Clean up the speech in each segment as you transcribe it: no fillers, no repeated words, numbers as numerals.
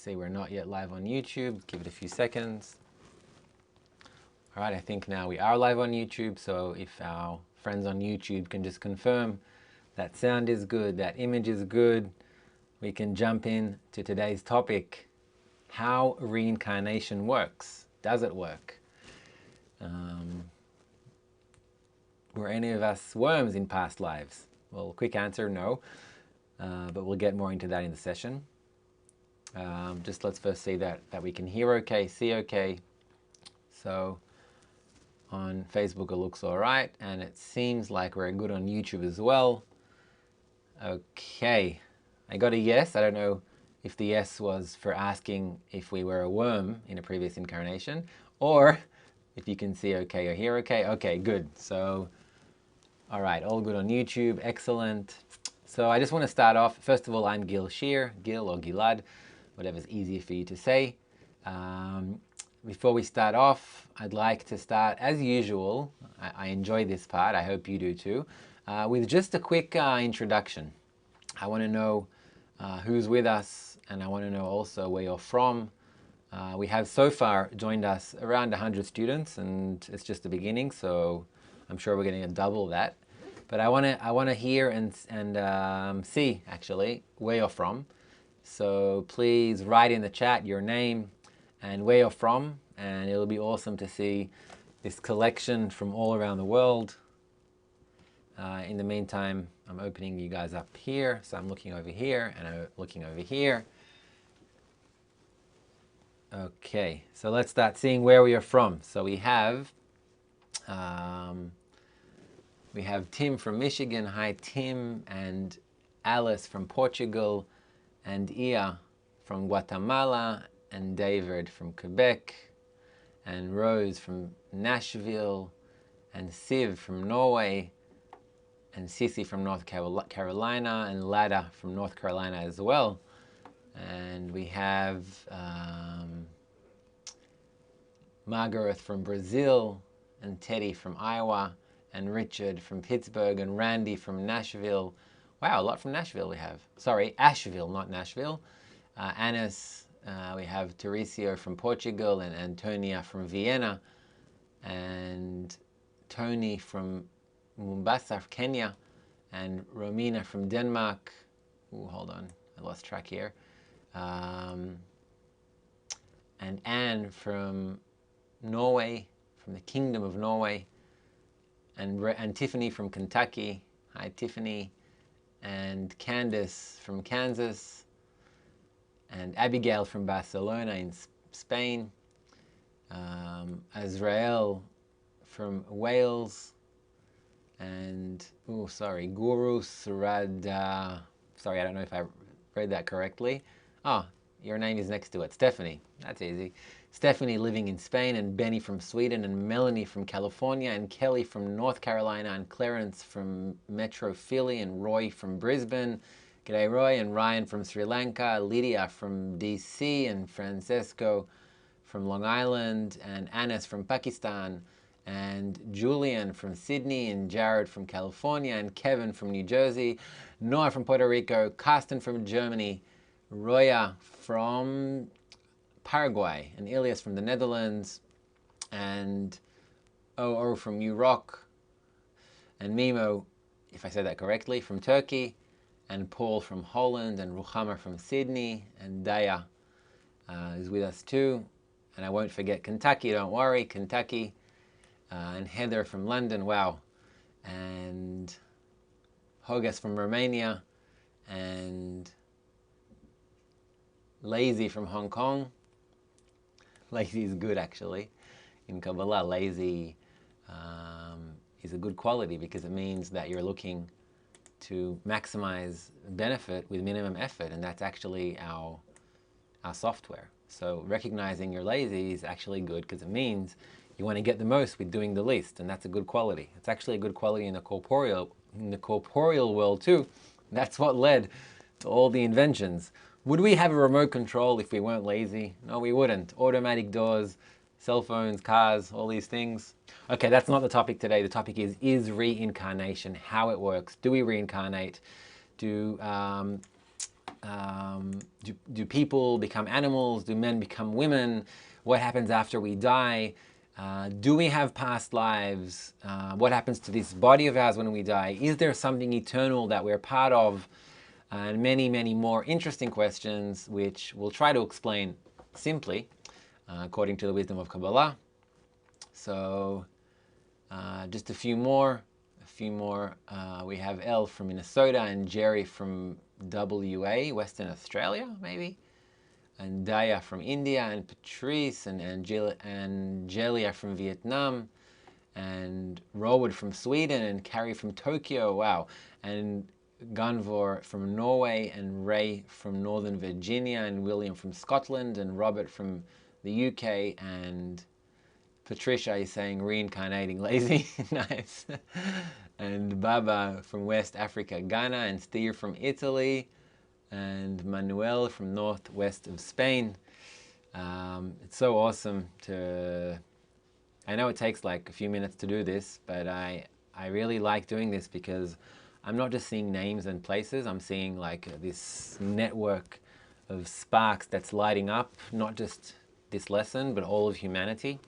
see, we're not yet live on YouTube. Give it a few seconds. All right, I think now we are live on YouTube, so if our friends on YouTube can just confirm that sound is good, that image is good, we can jump in to today's topic, how reincarnation works. Does it work? Were any of us worms in past lives? Well, quick answer, no, but we'll get more into that in the session. Just let's first see that we can hear okay, see okay. So on Facebook it looks all right, and it seems like we're good on YouTube as well. Okay, I got a yes. I don't know if the yes was for asking if we were a worm in a previous incarnation, or if you can see okay or hear okay. Okay, good. So, all right, all good on YouTube, excellent. So I just want to start off, first of all, I'm Gil Shear, Gil or Gilad, whatever's easier for you to say. Before we start off, I'd like to start, as usual, I enjoy this part, I hope you do too, with just a quick introduction. I want to know who's with us, and I want to know also where you're from. We have so far joined us around 100 students, and it's just the beginning, so I'm sure we're getting a double that. But I want to hear and see, actually, where you're from. So please write in the chat your name and where you're from, and it'll be awesome to see this collection from all around the world. In the meantime, I'm opening you guys up here, so I'm looking over here and I'm looking over here. Okay, so let's start seeing where we are from. So we have Tim from Michigan. Hi, Tim, and Alice from Portugal, and Ia from Guatemala, and David from Quebec, and Rose from Nashville, and Siv from Norway, and Sissy from North Carolina, and Lada from North Carolina as well. And we have Margaret from Brazil, and Teddy from Iowa, and Richard from Pittsburgh, and Randy from Nashville. Wow, a lot from Nashville we have. Sorry, Asheville, not Nashville. Anis, we have Teresio from Portugal, and Antonia from Vienna, and Tony from Mombasa, Kenya, and Romina from Denmark. Ooh, hold on, I lost track here. And Anne from Norway, from the Kingdom of Norway, and Tiffany from Kentucky. Hi, Tiffany. And Candace from Kansas, and Abigail from Barcelona in Spain, Azrael from Wales, and, Guru Surada, sorry, I don't know if I read that correctly. Oh, your name is next to it, Stephanie, that's easy. Stephanie living in Spain, and Benny from Sweden, and Melanie from California, and Kelly from North Carolina, and Clarence from Metro Philly, and Roy from Brisbane. G'day Roy, and Ryan from Sri Lanka, Lydia from DC, and Francesco from Long Island, and Anas from Pakistan, and Julian from Sydney, and Jared from California, and Kevin from New Jersey, Noah from Puerto Rico, Karsten from Germany, Roya from Paraguay, and Ilias from the Netherlands, and OO from New Rock, and Mimo, if I said that correctly, from Turkey, and Paul from Holland, and Ruchama from Sydney, and Daya is with us too. And I won't forget Kentucky, don't worry, Kentucky, and Heather from London, wow, and Hogas from Romania, and Lazy from Hong Kong. Lazy is good, actually. In Kabbalah, lazy is a good quality because it means that you're looking to maximize benefit with minimum effort, and that's actually our software. So recognizing you're lazy is actually good because it means you want to get the most with doing the least, and that's a good quality. It's actually a good quality in the corporeal world too. That's what led to all the inventions. Would we have a remote control if we weren't lazy? No, we wouldn't. Automatic doors, cell phones, cars, all these things. Okay, that's not the topic today. The topic is reincarnation, how it works. Do we reincarnate? Do do people become animals? Do men become women? What happens after we die? Do we have past lives? What happens to this body of ours when we die? Is there something eternal that we're part of? And many, many more interesting questions, which we'll try to explain simply, according to the wisdom of Kabbalah. So, just a few more. We have Elle from Minnesota and Jerry from WA, Western Australia, maybe. And Daya from India, and Patrice and Angelia from Vietnam, and Rowood from Sweden, and Carrie from Tokyo, wow. And Gunvor from Norway, and Ray from Northern Virginia, and William from Scotland, and Robert from the UK, and Patricia is saying reincarnating lazy, nice. And Baba from West Africa, Ghana, and Steve from Italy, and Manuel from northwest of Spain. It's so awesome to... I know it takes like a few minutes to do this, but I really like doing this because I'm not just seeing names and places, I'm seeing like this network of sparks that's lighting up, not just this lesson, but all of humanity,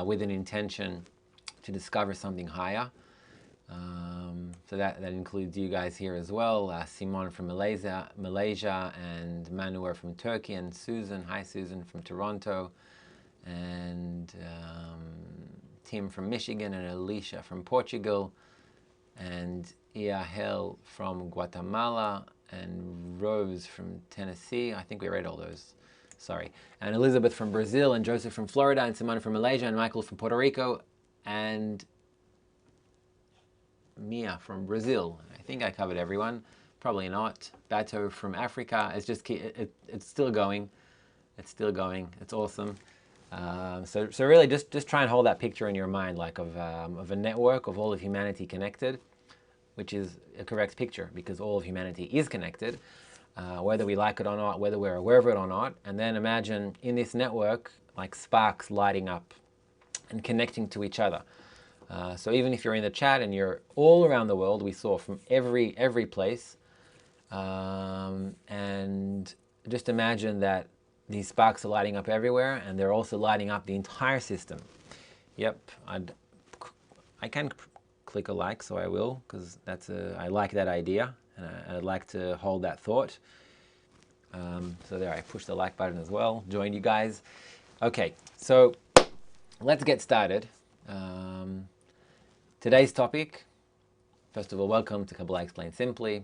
with an intention to discover something higher. So that includes you guys here as well, Simon from Malaysia, and Manuel from Turkey, and Susan, hi Susan, from Toronto, and Tim from Michigan, and Alicia from Portugal, and Iahel from Guatemala, and Rose from Tennessee. I think we read all those, sorry. And Elizabeth from Brazil, and Joseph from Florida, and Simone from Malaysia, and Michael from Puerto Rico, and Mia from Brazil. I think I covered everyone. Probably not. Bato from Africa. It's just it's still going. It's still going. It's awesome. So really just try and hold that picture in your mind, like of a network of all of humanity connected, which is a correct picture because all of humanity is connected, whether we like it or not, whether we're aware of it or not. And then imagine in this network like sparks lighting up and connecting to each other. So even if you're in the chat and you're all around the world, we saw from every place, and just imagine that these sparks are lighting up everywhere, and they're also lighting up the entire system. Yep, I can click a like, so I will, because I like that idea, and I'd like to hold that thought. So there, I pushed the like button as well, joined you guys. Okay, so let's get started. Today's topic, first of all, welcome to Kabbalah Explained Simply.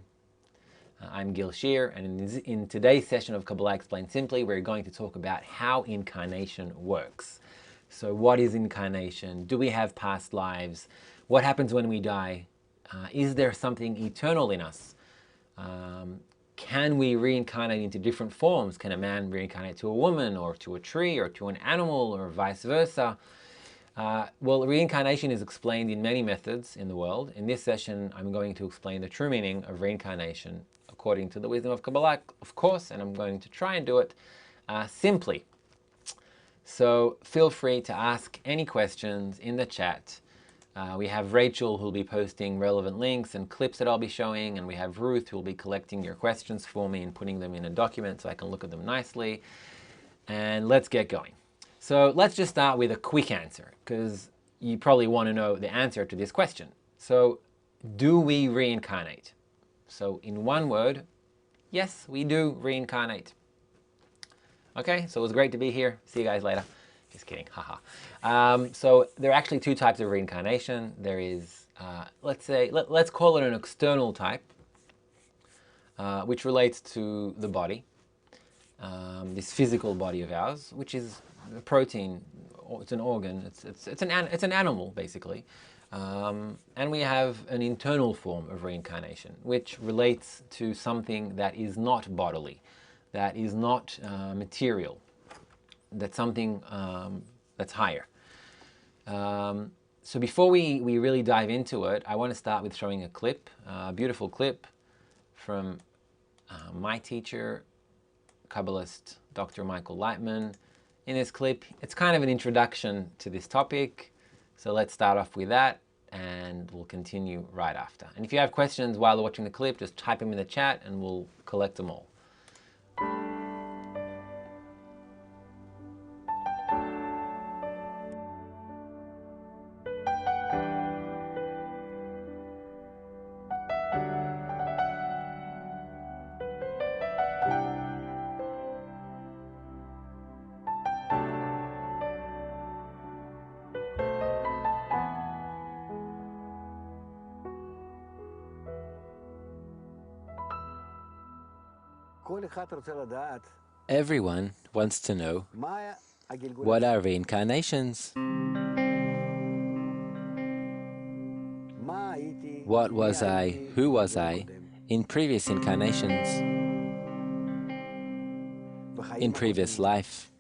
I'm Gil Shear, and in today's session of Kabbalah Explained Simply, we're going to talk about how incarnation works. So what is incarnation? Do we have past lives? What happens when we die? Is there something eternal in us? Can we reincarnate into different forms? Can a man reincarnate to a woman, or to a tree, or to an animal, or vice versa? Well, reincarnation is explained in many methods in the world. In this session, I'm going to explain the true meaning of reincarnation according to the wisdom of Kabbalah, of course, and I'm going to try and do it simply. So feel free to ask any questions in the chat. We have Rachel, who'll be posting relevant links and clips that I'll be showing, and we have Ruth, who'll be collecting your questions for me and putting them in a document so I can look at them nicely. And let's get going. So let's just start with a quick answer, because you probably want to know the answer to this question. So, do we reincarnate? So in one word, yes, we do reincarnate. Okay, so it was great to be here. See you guys later. Just kidding, haha. So there are actually two types of reincarnation. There is, let's call it an external type, which relates to the body, this physical body of ours, which is a protein, it's an organ, it's an animal basically, and we have an internal form of reincarnation, which relates to something that is not bodily, that is not material, that's something that's higher. So before we really dive into it, I want to start with showing a clip, a beautiful clip from my teacher, Kabbalist Dr. Michael Lightman. In this clip, it's kind of an introduction to this topic. So let's start off with that, and we'll continue right after. And if you have questions while watching the clip, just type them in the chat and we'll collect them all. Everyone wants to know, what are reincarnations? What was I, who was I, in previous incarnations, in previous life?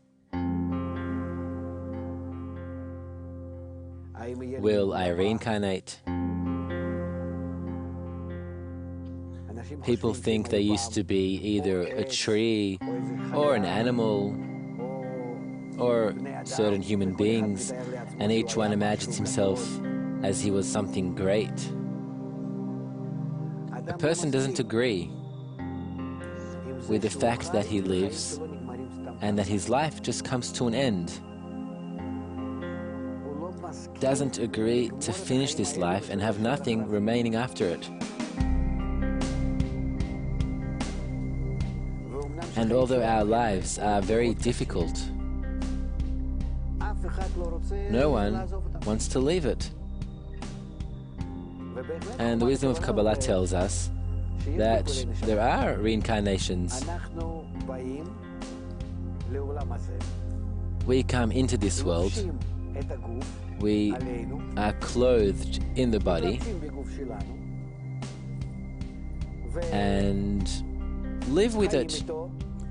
Will I reincarnate? People think they used to be either a tree, or an animal, or certain human beings, and each one imagines himself as he was something great. A person doesn't agree with the fact that he lives and that his life just comes to an end. Doesn't agree to finish this life and have nothing remaining after it. And although our lives are very difficult, no one wants to leave it. And the wisdom of Kabbalah tells us that there are reincarnations. We come into this world, we are clothed in the body, and live with it,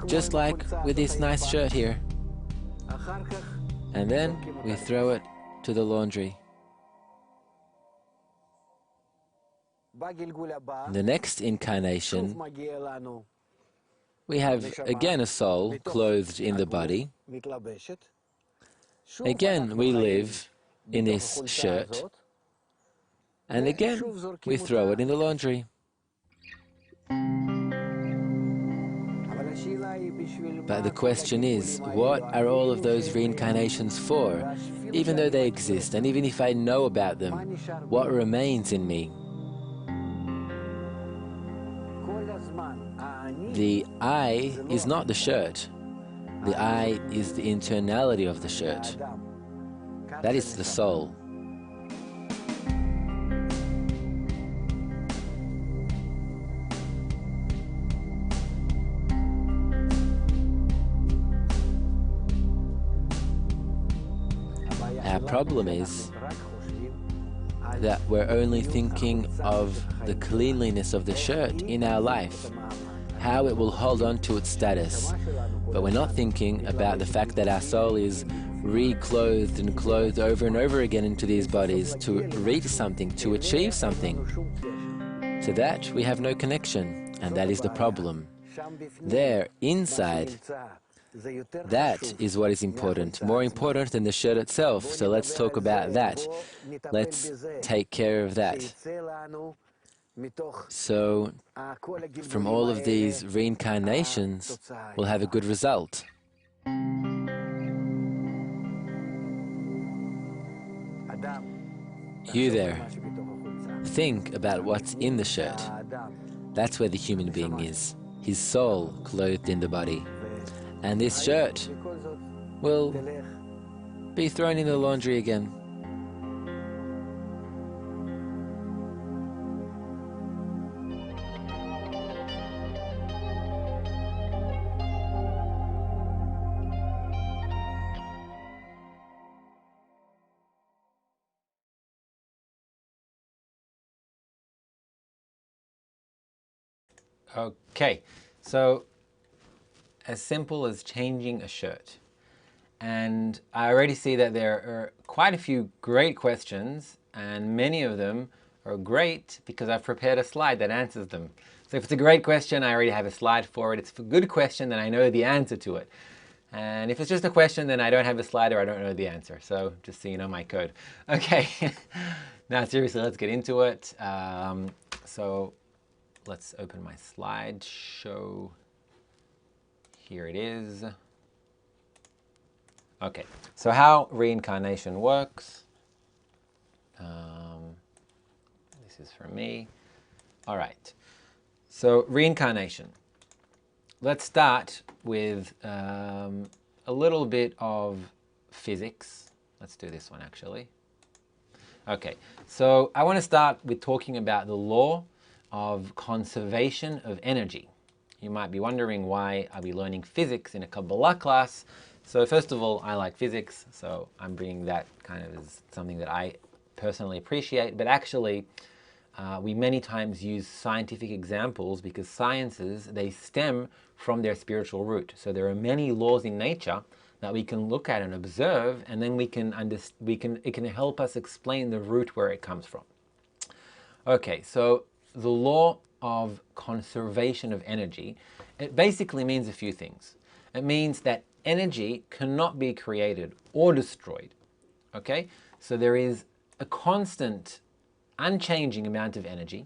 just like with this nice shirt here. And then we throw it to the laundry. In the next incarnation, we have again a soul clothed in the body. Again we live in this shirt, and again we throw it in the laundry. But the question is, what are all of those reincarnations for? Even though they exist, and even if I know about them, what remains in me? The I is not the shirt. The I is the internality of the shirt. That is the soul. Our problem is that we're only thinking of the cleanliness of the shirt in our life, how it will hold on to its status. But we're not thinking about the fact that our soul is reclothed and clothed over and over again into these bodies to reach something, to achieve something. To that we have no connection, and that is the problem. There, inside, that is what is important, more important than the shirt itself. So let's talk about that. Let's take care of that. So, from all of these reincarnations, we'll have a good result. You there, think about what's in the shirt. That's where the human being is, his soul clothed in the body. And this shirt will be thrown in the laundry again. Okay, so as simple as changing a shirt. And I already see that there are quite a few great questions, and many of them are great because I've prepared a slide that answers them. So if it's a great question, I already have a slide for it. If it's a good question, then I know the answer to it. And if it's just a question, then I don't have a slide or I don't know the answer. So just so you know my code. Okay, now seriously, let's get into it. So let's open my slideshow. Here it is. Okay, so how reincarnation works. This is for me. All right, so reincarnation. Let's start with a little bit of physics. Let's do this one actually. Okay, so I want to start with talking about the law of conservation of energy. You might be wondering why I'll be learning physics in a Kabbalah class. So first of all, I like physics, so I'm bringing that kind of as something that I personally appreciate. But actually, we many times use scientific examples because sciences, they stem from their spiritual root. So there are many laws in nature that we can look at and observe, and then it can help us explain the root where it comes from. Okay, so the law of conservation of energy, it basically means a few things. It means that energy cannot be created or destroyed. Okay, so there is a constant, unchanging amount of energy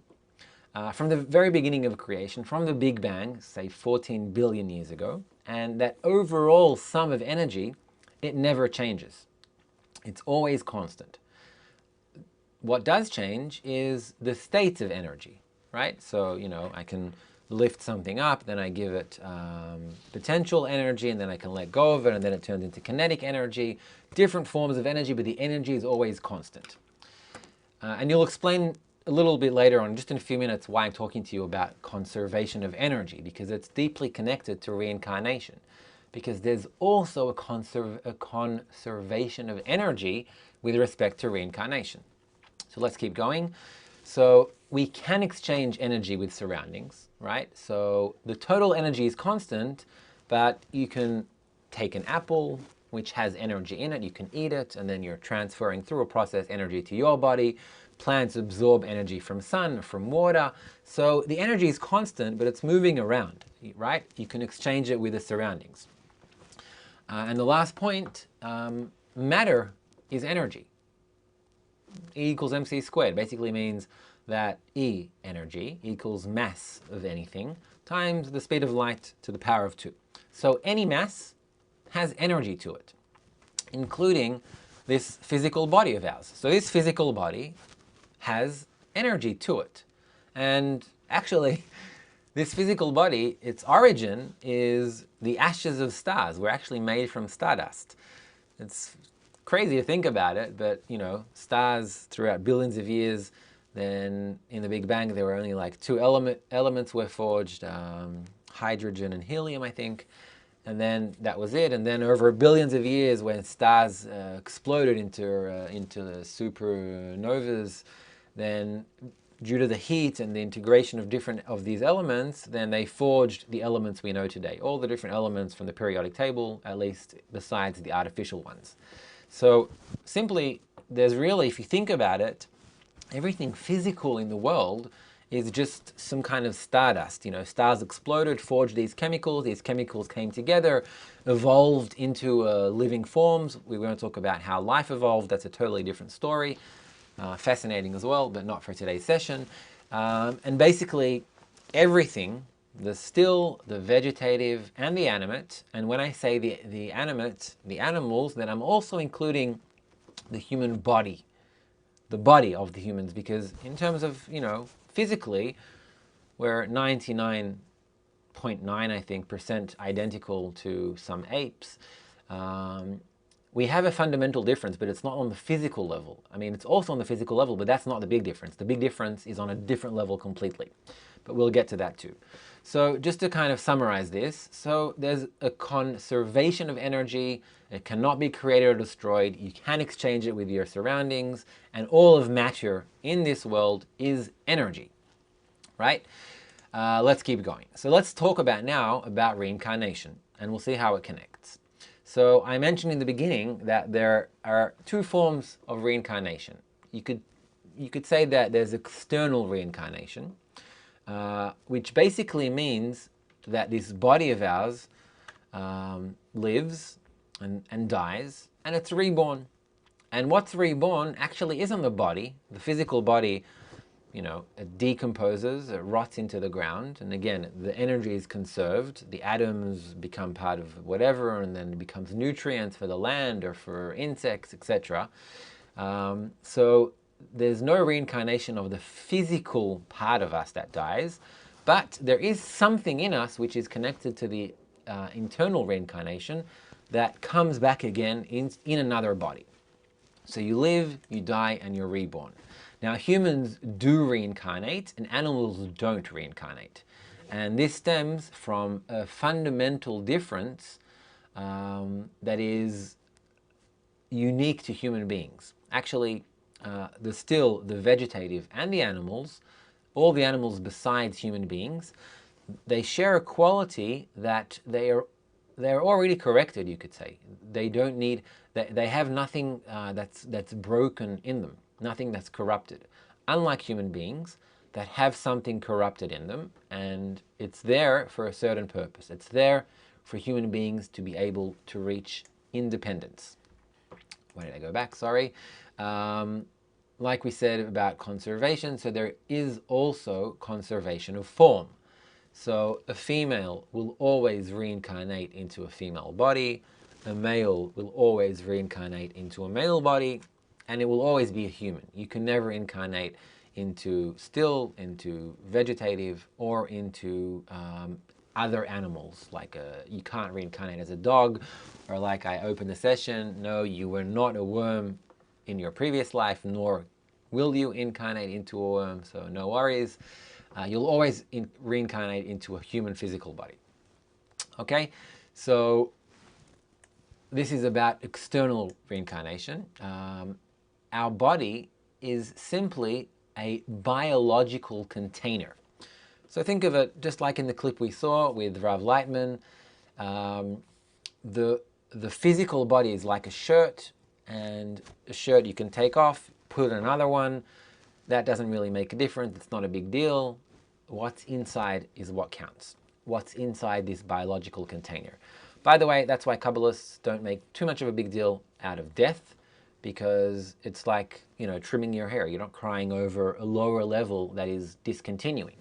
from the very beginning of creation, from the Big Bang, say 14 billion years ago, and that overall sum of energy, it never changes. It's always constant. What does change is the state of energy, right? So, you know, I can lift something up, then I give it potential energy, and then I can let go of it, and then it turns into kinetic energy, different forms of energy, but the energy is always constant. And you'll explain a little bit later on, just in a few minutes, why I'm talking to you about conservation of energy, because it's deeply connected to reincarnation. Because there's also a conservation of energy with respect to reincarnation. So let's keep going. So we can exchange energy with surroundings, right? So the total energy is constant, but you can take an apple, which has energy in it, you can eat it, and then you're transferring through a process energy to your body. Plants absorb energy from sun, from water. So the energy is constant, but it's moving around, right? You can exchange it with the surroundings. And the last point, matter is energy. E equals mc squared basically means that E, energy, equals mass of anything times the speed of light to the power of 2. So any mass has energy to it, including this physical body of ours. So this physical body has energy to it. And actually, this physical body, its origin is the ashes of stars. We're actually made from stardust. It's crazy to think about it, but you know, stars throughout billions of years, then in the Big Bang there were only like two elements were forged, hydrogen and helium, I think, and then that was it. And then over billions of years, when stars exploded into the supernovas, then due to the heat and the integration of different of these elements, then they forged the elements we know today, all the different elements from the periodic table, at least besides the artificial ones. So simply, there's really, if you think about it, everything physical in the world is just some kind of stardust. You know, stars exploded, forged these chemicals came together, evolved into living forms. We won't talk about how life evolved, that's a totally different story. Fascinating as well, but not for today's session. And basically, everything, the still, the vegetative, and the animate, and when I say the animate, the animals, then I'm also including the human body, the body of the humans, because in terms of, you know, physically, we're 99.9, I think, percent identical to some apes. We have a fundamental difference, but it's not on the physical level. I mean, it's also on the physical level, but that's not the big difference. The big difference is on a different level completely. But we'll get to that too. So just to kind of summarize this, so there's a conservation of energy. It cannot be created or destroyed. You can exchange it with your surroundings, and all of matter in this world is energy, right? Let's keep going. So let's talk about now about reincarnation, and we'll see how it connects. So I mentioned in the beginning that there are two forms of reincarnation. You could say that there's external reincarnation, which basically means that this body of ours lives and dies, and it's reborn. And what's reborn actually isn't the body, the physical body. it decomposes, it rots into the ground, and again, the energy is conserved. The atoms become part of whatever, and then it becomes nutrients for the land or for insects, etc. So there's no reincarnation of the physical part of us that dies, but there is something in us which is connected to the internal reincarnation that comes back again in another body. So you live, you die, and you're reborn. Now humans do reincarnate and animals don't reincarnate. And this stems from a fundamental difference that is unique to human beings. Actually, the vegetative and the animals, all the animals besides human beings, they share a quality that they're already corrected, you could say. They don't need, they have nothing that's broken in them, nothing that's corrupted. Unlike human beings that have something corrupted in them, and it's there for a certain purpose. It's there for human beings to be able to reach independence. Why did I go back? Sorry. Like we said about conservation, so there is also conservation of form. So a female will always reincarnate into a female body, a male will always reincarnate into a male body, and it will always be a human. You can never incarnate into vegetative, or into other animals. Like you can't reincarnate as a dog, or like I opened the session, no, you were not a worm in your previous life, nor will you incarnate into a worm, so no worries. You'll always reincarnate into a human physical body. Okay, so this is about external reincarnation. Our body is simply a biological container. So think of it just like in the clip we saw with Rav Lightman. The physical body is like a shirt, and a shirt you can take off, put another one. That doesn't really make a difference. It's not a big deal. What's inside is what counts. What's inside this biological container. By the way, that's why Kabbalists don't make too much of a big deal out of death, because it's like, trimming your hair. You're not crying over a lower level that is discontinuing.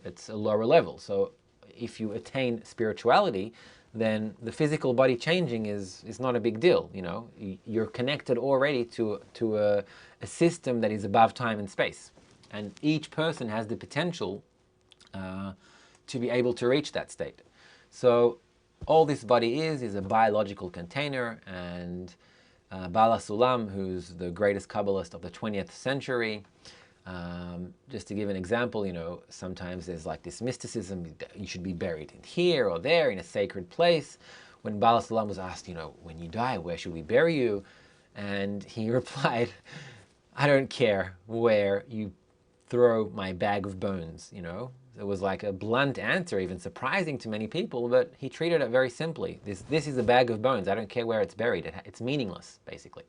It's a lower level. So if you attain spirituality, then the physical body changing is not a big deal. You're connected already to a system that is above time and space, and each person has the potential to be able to reach that state. So all this body is a biological container, and Bala Sulam, who's the greatest Kabbalist of the 20th century, just to give an example, sometimes there's like this mysticism, you should be buried in here or there in a sacred place. When Bala Sulam was asked, when you die, where should we bury you? And he replied, I don't care where you throw my bag of bones. It was like a blunt answer, even surprising to many people, but he treated it very simply. This is a bag of bones. I don't care where it's buried. It's meaningless, basically.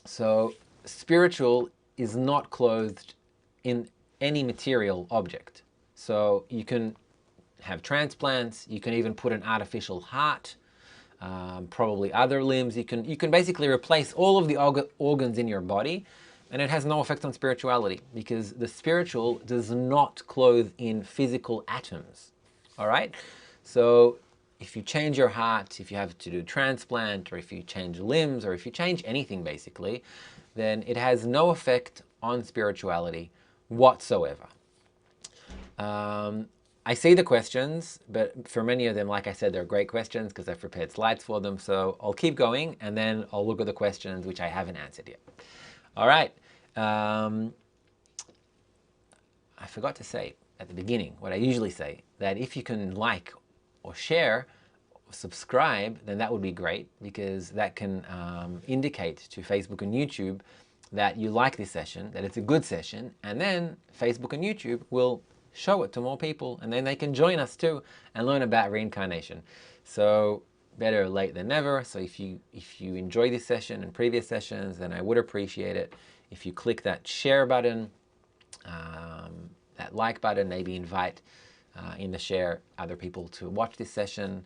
So spiritual is not clothed in any material object. So you can have transplants, you can even put an artificial heart, probably other limbs. You can basically replace all of the organs in your body, and it has no effect on spirituality, because the spiritual does not clothe in physical atoms. All right? So if you change your heart, if you have to do a transplant, or if you change limbs, or if you change anything basically, then it has no effect on spirituality whatsoever. I see the questions, but for many of them, like I said, they're great questions because I've prepared slides for them. So I'll keep going, and then I'll look at the questions which I haven't answered yet. All right. I forgot to say at the beginning what I usually say, that if you can like or share or subscribe, then that would be great, because that can indicate to Facebook and YouTube that you like this session, that it's a good session, and then Facebook and YouTube will show it to more people, and then they can join us too and learn about reincarnation. So better late than never. So if you enjoy this session and previous sessions, then I would appreciate it if you click that share button, that like button, maybe invite in the share other people to watch this session.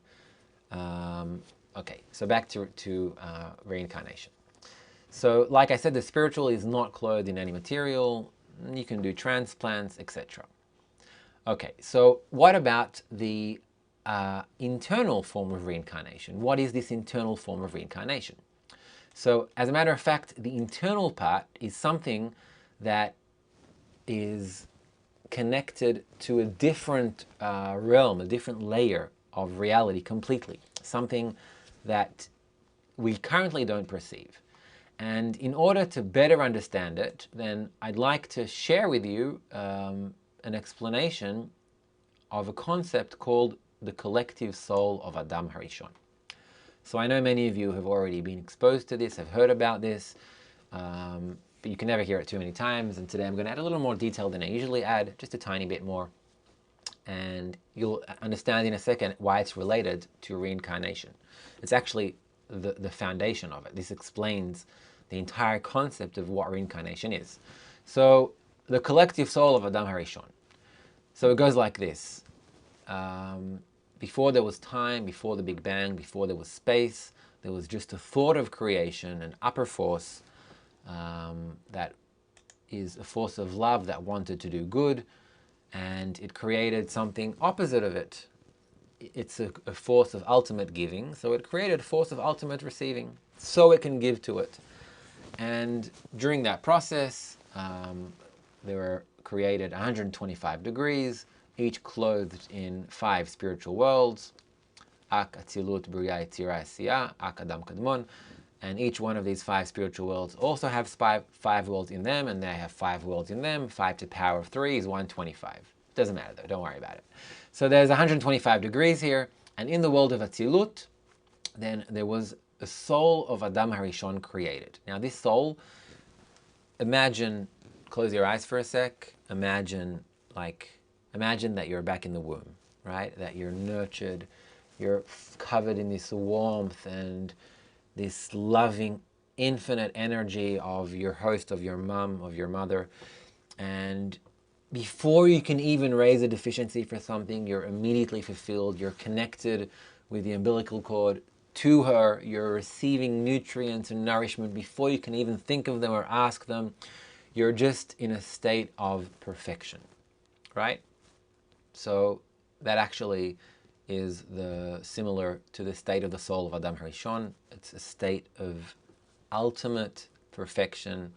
Okay, so back to reincarnation. So like I said, the spiritual is not clothed in any material. You can do transplants, etc. Okay, so what about the internal form of reincarnation? What is this internal form of reincarnation? So as a matter of fact, the internal part is something that is connected to a different realm, a different layer of reality completely, something that we currently don't perceive. And in order to better understand it, then I'd like to share with you an explanation of a concept called the collective soul of Adam HaRishon. So I know many of you have already been exposed to this, have heard about this, but you can never hear it too many times. And today I'm going to add a little more detail than I usually add, just a tiny bit more. And you'll understand in a second why it's related to reincarnation. It's actually the foundation of it. This explains the entire concept of what reincarnation is. So the collective soul of Adam HaRishon. So it goes like this. Before there was time, before the Big Bang, before there was space, there was just a thought of creation, an upper force that is a force of love that wanted to do good, and it created something opposite of it. It's a force of ultimate giving, so it created a force of ultimate receiving, so it can give to it. And during that process, there were created 125 degrees, each clothed in 5 spiritual worlds, Ak, Atzilut, Bria, Yetzira, Asiya, Ak, Adam, Kadmon. And each one of these 5 spiritual worlds also have 5 worlds in them, and they have 5 worlds in them. 5 to the power of 3 is 125. Doesn't matter though, don't worry about it. So there's 125 degrees here, and in the world of Atzilut, then there was a soul of Adam HaRishon created. Now this soul, imagine, close your eyes for a sec, imagine that you're back in the womb, right? That you're nurtured, you're covered in this warmth and this loving, infinite energy of your host, of your mom, of your mother. And before you can even raise a deficiency for something, you're immediately fulfilled. You're connected with the umbilical cord to her. You're receiving nutrients and nourishment before you can even think of them or ask them. You're just in a state of perfection, right? So that actually is similar to the state of the soul of Adam HaRishon. It's a state of ultimate perfection,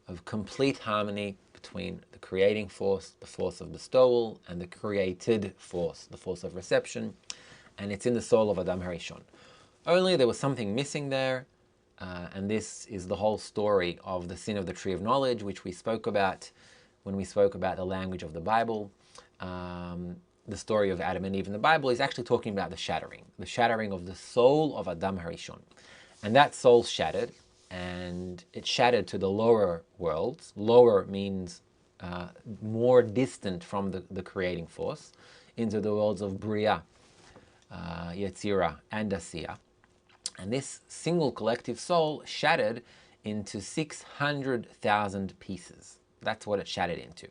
of complete harmony between the creating force, the force of bestowal, and the created force, the force of reception. And it's in the soul of Adam HaRishon. Only there was something missing there, and this is the whole story of the sin of the tree of knowledge, which we spoke about when we spoke about the language of the Bible. The story of Adam and Eve in the Bible is actually talking about the shattering of the soul of Adam HaRishon. And that soul shattered, and it shattered to the lower worlds. Lower means more distant from the creating force, into the worlds of Bria, Yetzira, and Asiya. And this single collective soul shattered into 600,000 pieces. That's what it shattered into.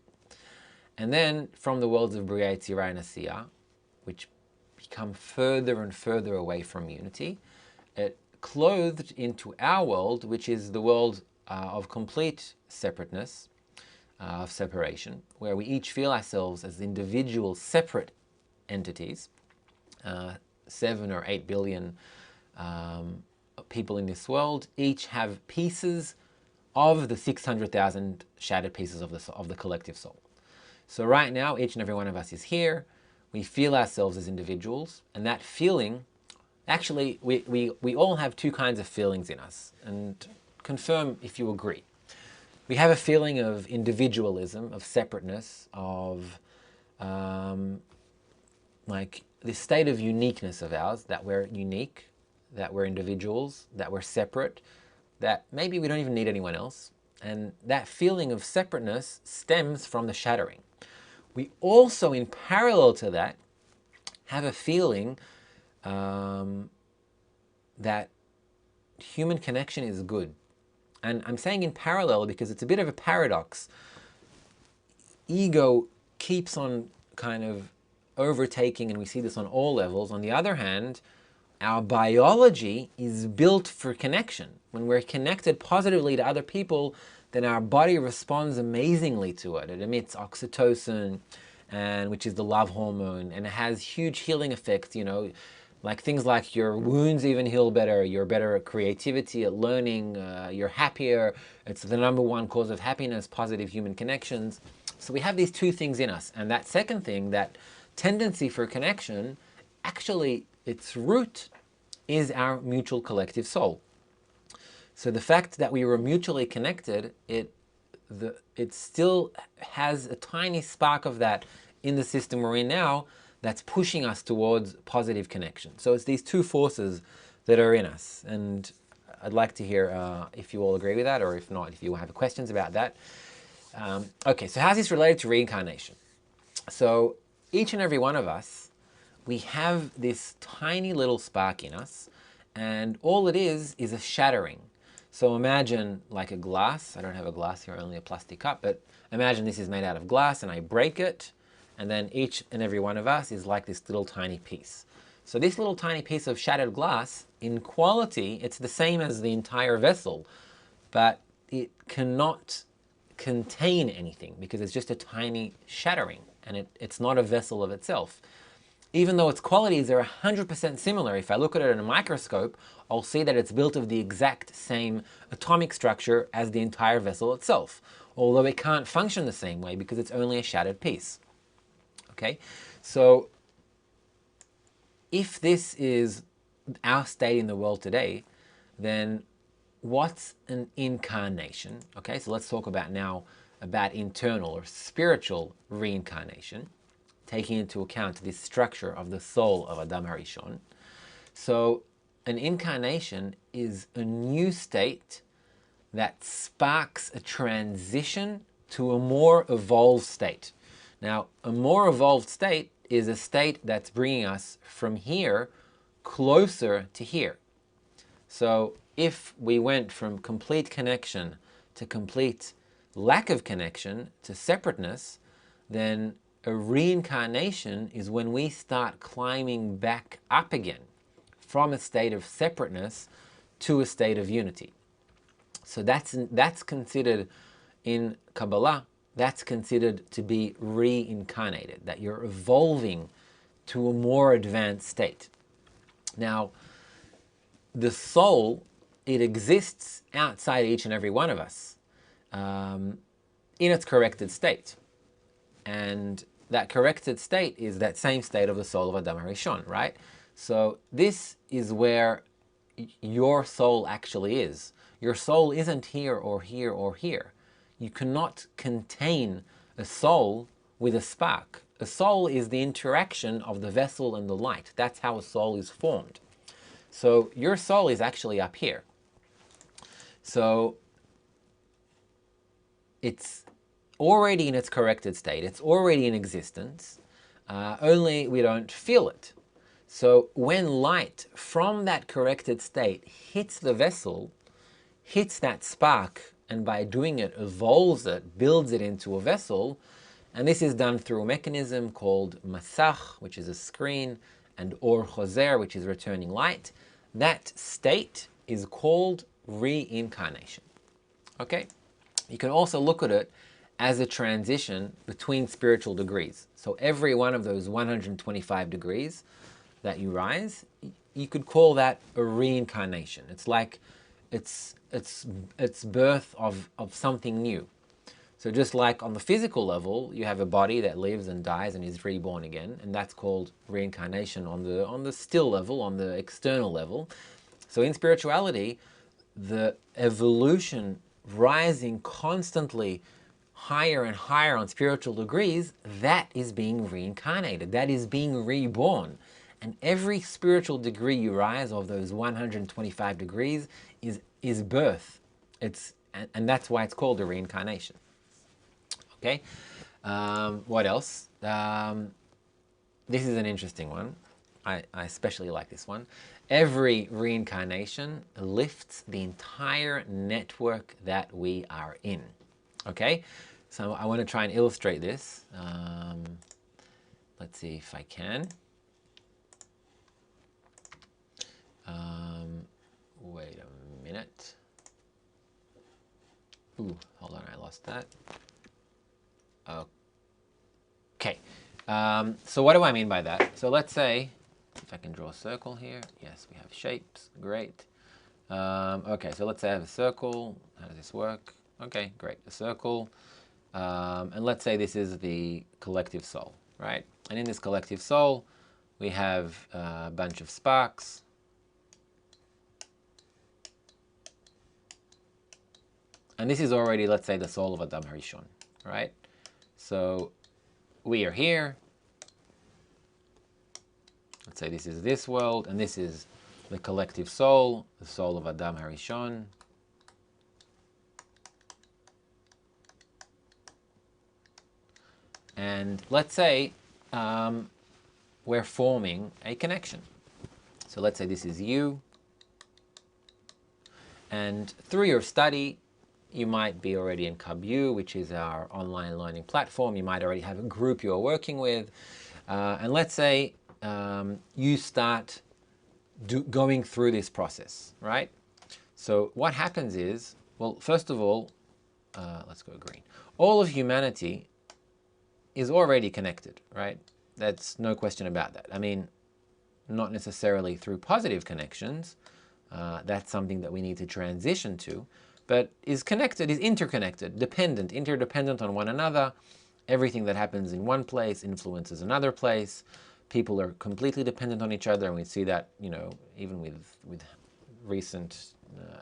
And then from the worlds of Bria, Yetzira, and Asiya, which become further and further away from unity, it clothed into our world, which is the world of complete separateness, of separation, where we each feel ourselves as individual separate entities. 7 or 8 billion people in this world each have pieces of the 600,000 shattered pieces of the collective soul. So right now, each and every one of us is here. We feel ourselves as individuals, and that feeling, actually, we all have 2 kinds of feelings in us, and confirm if you agree. We have a feeling of individualism, of separateness, of like this state of uniqueness of ours, that we're unique, that we're individuals, that we're separate, that maybe we don't even need anyone else. And that feeling of separateness stems from the shattering. We also, in parallel to that, have a feeling that human connection is good. And I'm saying in parallel because it's a bit of a paradox. Ego keeps on kind of overtaking, and we see this on all levels. On the other hand, our biology is built for connection. When we're connected positively to other people, then our body responds amazingly to it. It emits oxytocin, and which is the love hormone, and it has huge healing effects, you know, like things like your wounds even heal better, you're better at creativity, at learning, you're happier. It's the #1 cause of happiness, positive human connections. So we have these two things in us, and that second thing, that tendency for connection, actually its root is our mutual collective soul. So the fact that we were mutually connected, it still has a tiny spark of that in the system we're in now that's pushing us towards positive connection. So it's these two forces that are in us. And I'd like to hear if you all agree with that, or if not, if you have questions about that. Okay, so how's this related to reincarnation? So each and every one of us, we have this tiny little spark in us, and all it is a shattering. So imagine like a glass. I don't have a glass here, only a plastic cup, but imagine this is made out of glass and I break it, and then each and every one of us is like this little tiny piece. So this little tiny piece of shattered glass, in quality, it's the same as the entire vessel, but it cannot contain anything because it's just a tiny shattering, and it's not a vessel of itself. Even though its qualities are 100% similar, if I look at it in a microscope, I'll see that it's built of the exact same atomic structure as the entire vessel itself, although it can't function the same way because it's only a shattered piece. Okay, so if this is our state in the world today, then what's an incarnation? Okay, so let's talk about now about internal or spiritual reincarnation, taking into account this structure of the soul of Adam HaRishon. So an incarnation is a new state that sparks a transition to a more evolved state. Now, a more evolved state is a state that's bringing us from here closer to here. So if we went from complete connection to complete lack of connection to separateness, then a reincarnation is when we start climbing back up again from a state of separateness to a state of unity. So that's considered in Kabbalah, that's considered to be reincarnated, that you're evolving to a more advanced state. Now, the soul, it exists outside each and every one of us in its corrected state. And that corrected state is that same state of the soul of Adam HaRishon, right? So this is where your soul actually is. Your soul isn't here or here or here. You cannot contain a soul with a spark. A soul is the interaction of the vessel and the light. That's how a soul is formed. So your soul is actually up here. So it's already in its corrected state. It's already in existence, only we don't feel it. So when light from that corrected state hits the vessel, hits that spark, and by doing it evolves it, builds it into a vessel, and this is done through a mechanism called masach, which is a screen, and or choser, which is returning light. That state is called reincarnation. Okay? You can also look at it as a transition between spiritual degrees. So every one of those 125 degrees that you rise, you could call that a reincarnation. It's like it's birth of something new. So just like on the physical level, you have a body that lives and dies and is reborn again, and that's called reincarnation on the still level, on the external level. So in spirituality, the evolution rising constantly higher and higher on spiritual degrees, that is being reincarnated, that is being reborn. And every spiritual degree you rise of those 125 degrees is birth. And that's why it's called a reincarnation. Okay, what else? This is an interesting one. I especially like this one. Every reincarnation lifts the entire network that we are in. Okay, so I want to try and illustrate this. Let's see if I can. Wait a minute. Ooh, hold on, I lost that. Okay, so what do I mean by that? So let's say, if I can draw a circle here. Yes, we have shapes, great. Okay, so let's say I have a circle. How does this work? Okay, great, a circle. And let's say this is the collective soul, right? And in this collective soul, we have a bunch of sparks. And this is already, let's say, the soul of Adam HaRishon, right? So we are here. Let's say this is this world, and this is the collective soul, the soul of Adam HaRishon. And let's say we're forming a connection. So let's say this is you. And through your study, you might be already in Kabbalah, which is our online learning platform. You might already have a group you're working with. And let's say you start going through this process, right? So what happens is, well, first of all, let's go green. All of humanity is already connected, right? That's no question about that. I mean, not necessarily through positive connections. That's something that we need to transition to, but is connected, is interconnected, dependent, interdependent on one another. Everything that happens in one place influences another place. People are completely dependent on each other, and we see that, you know, even with recent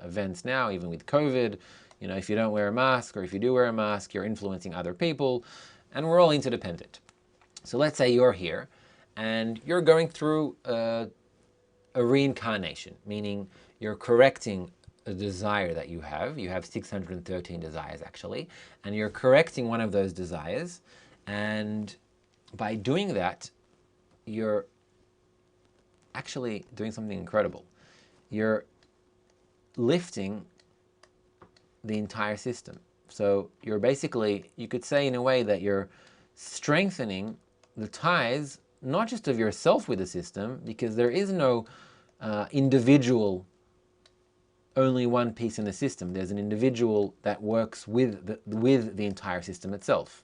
events now, even with COVID. You know, if you don't wear a mask, or if you do wear a mask, you're influencing other people, and we're all interdependent. So let's say you're here, and you're going through a reincarnation, meaning you're correcting a desire that you have. You have 613 desires, actually, and you're correcting one of those desires. And by doing that, you're actually doing something incredible. You're lifting the entire system. So you're basically, you could say in a way that you're strengthening the ties, not just of yourself with the system, because there is no individual, only one piece in the system. There's an individual that works with the entire system itself,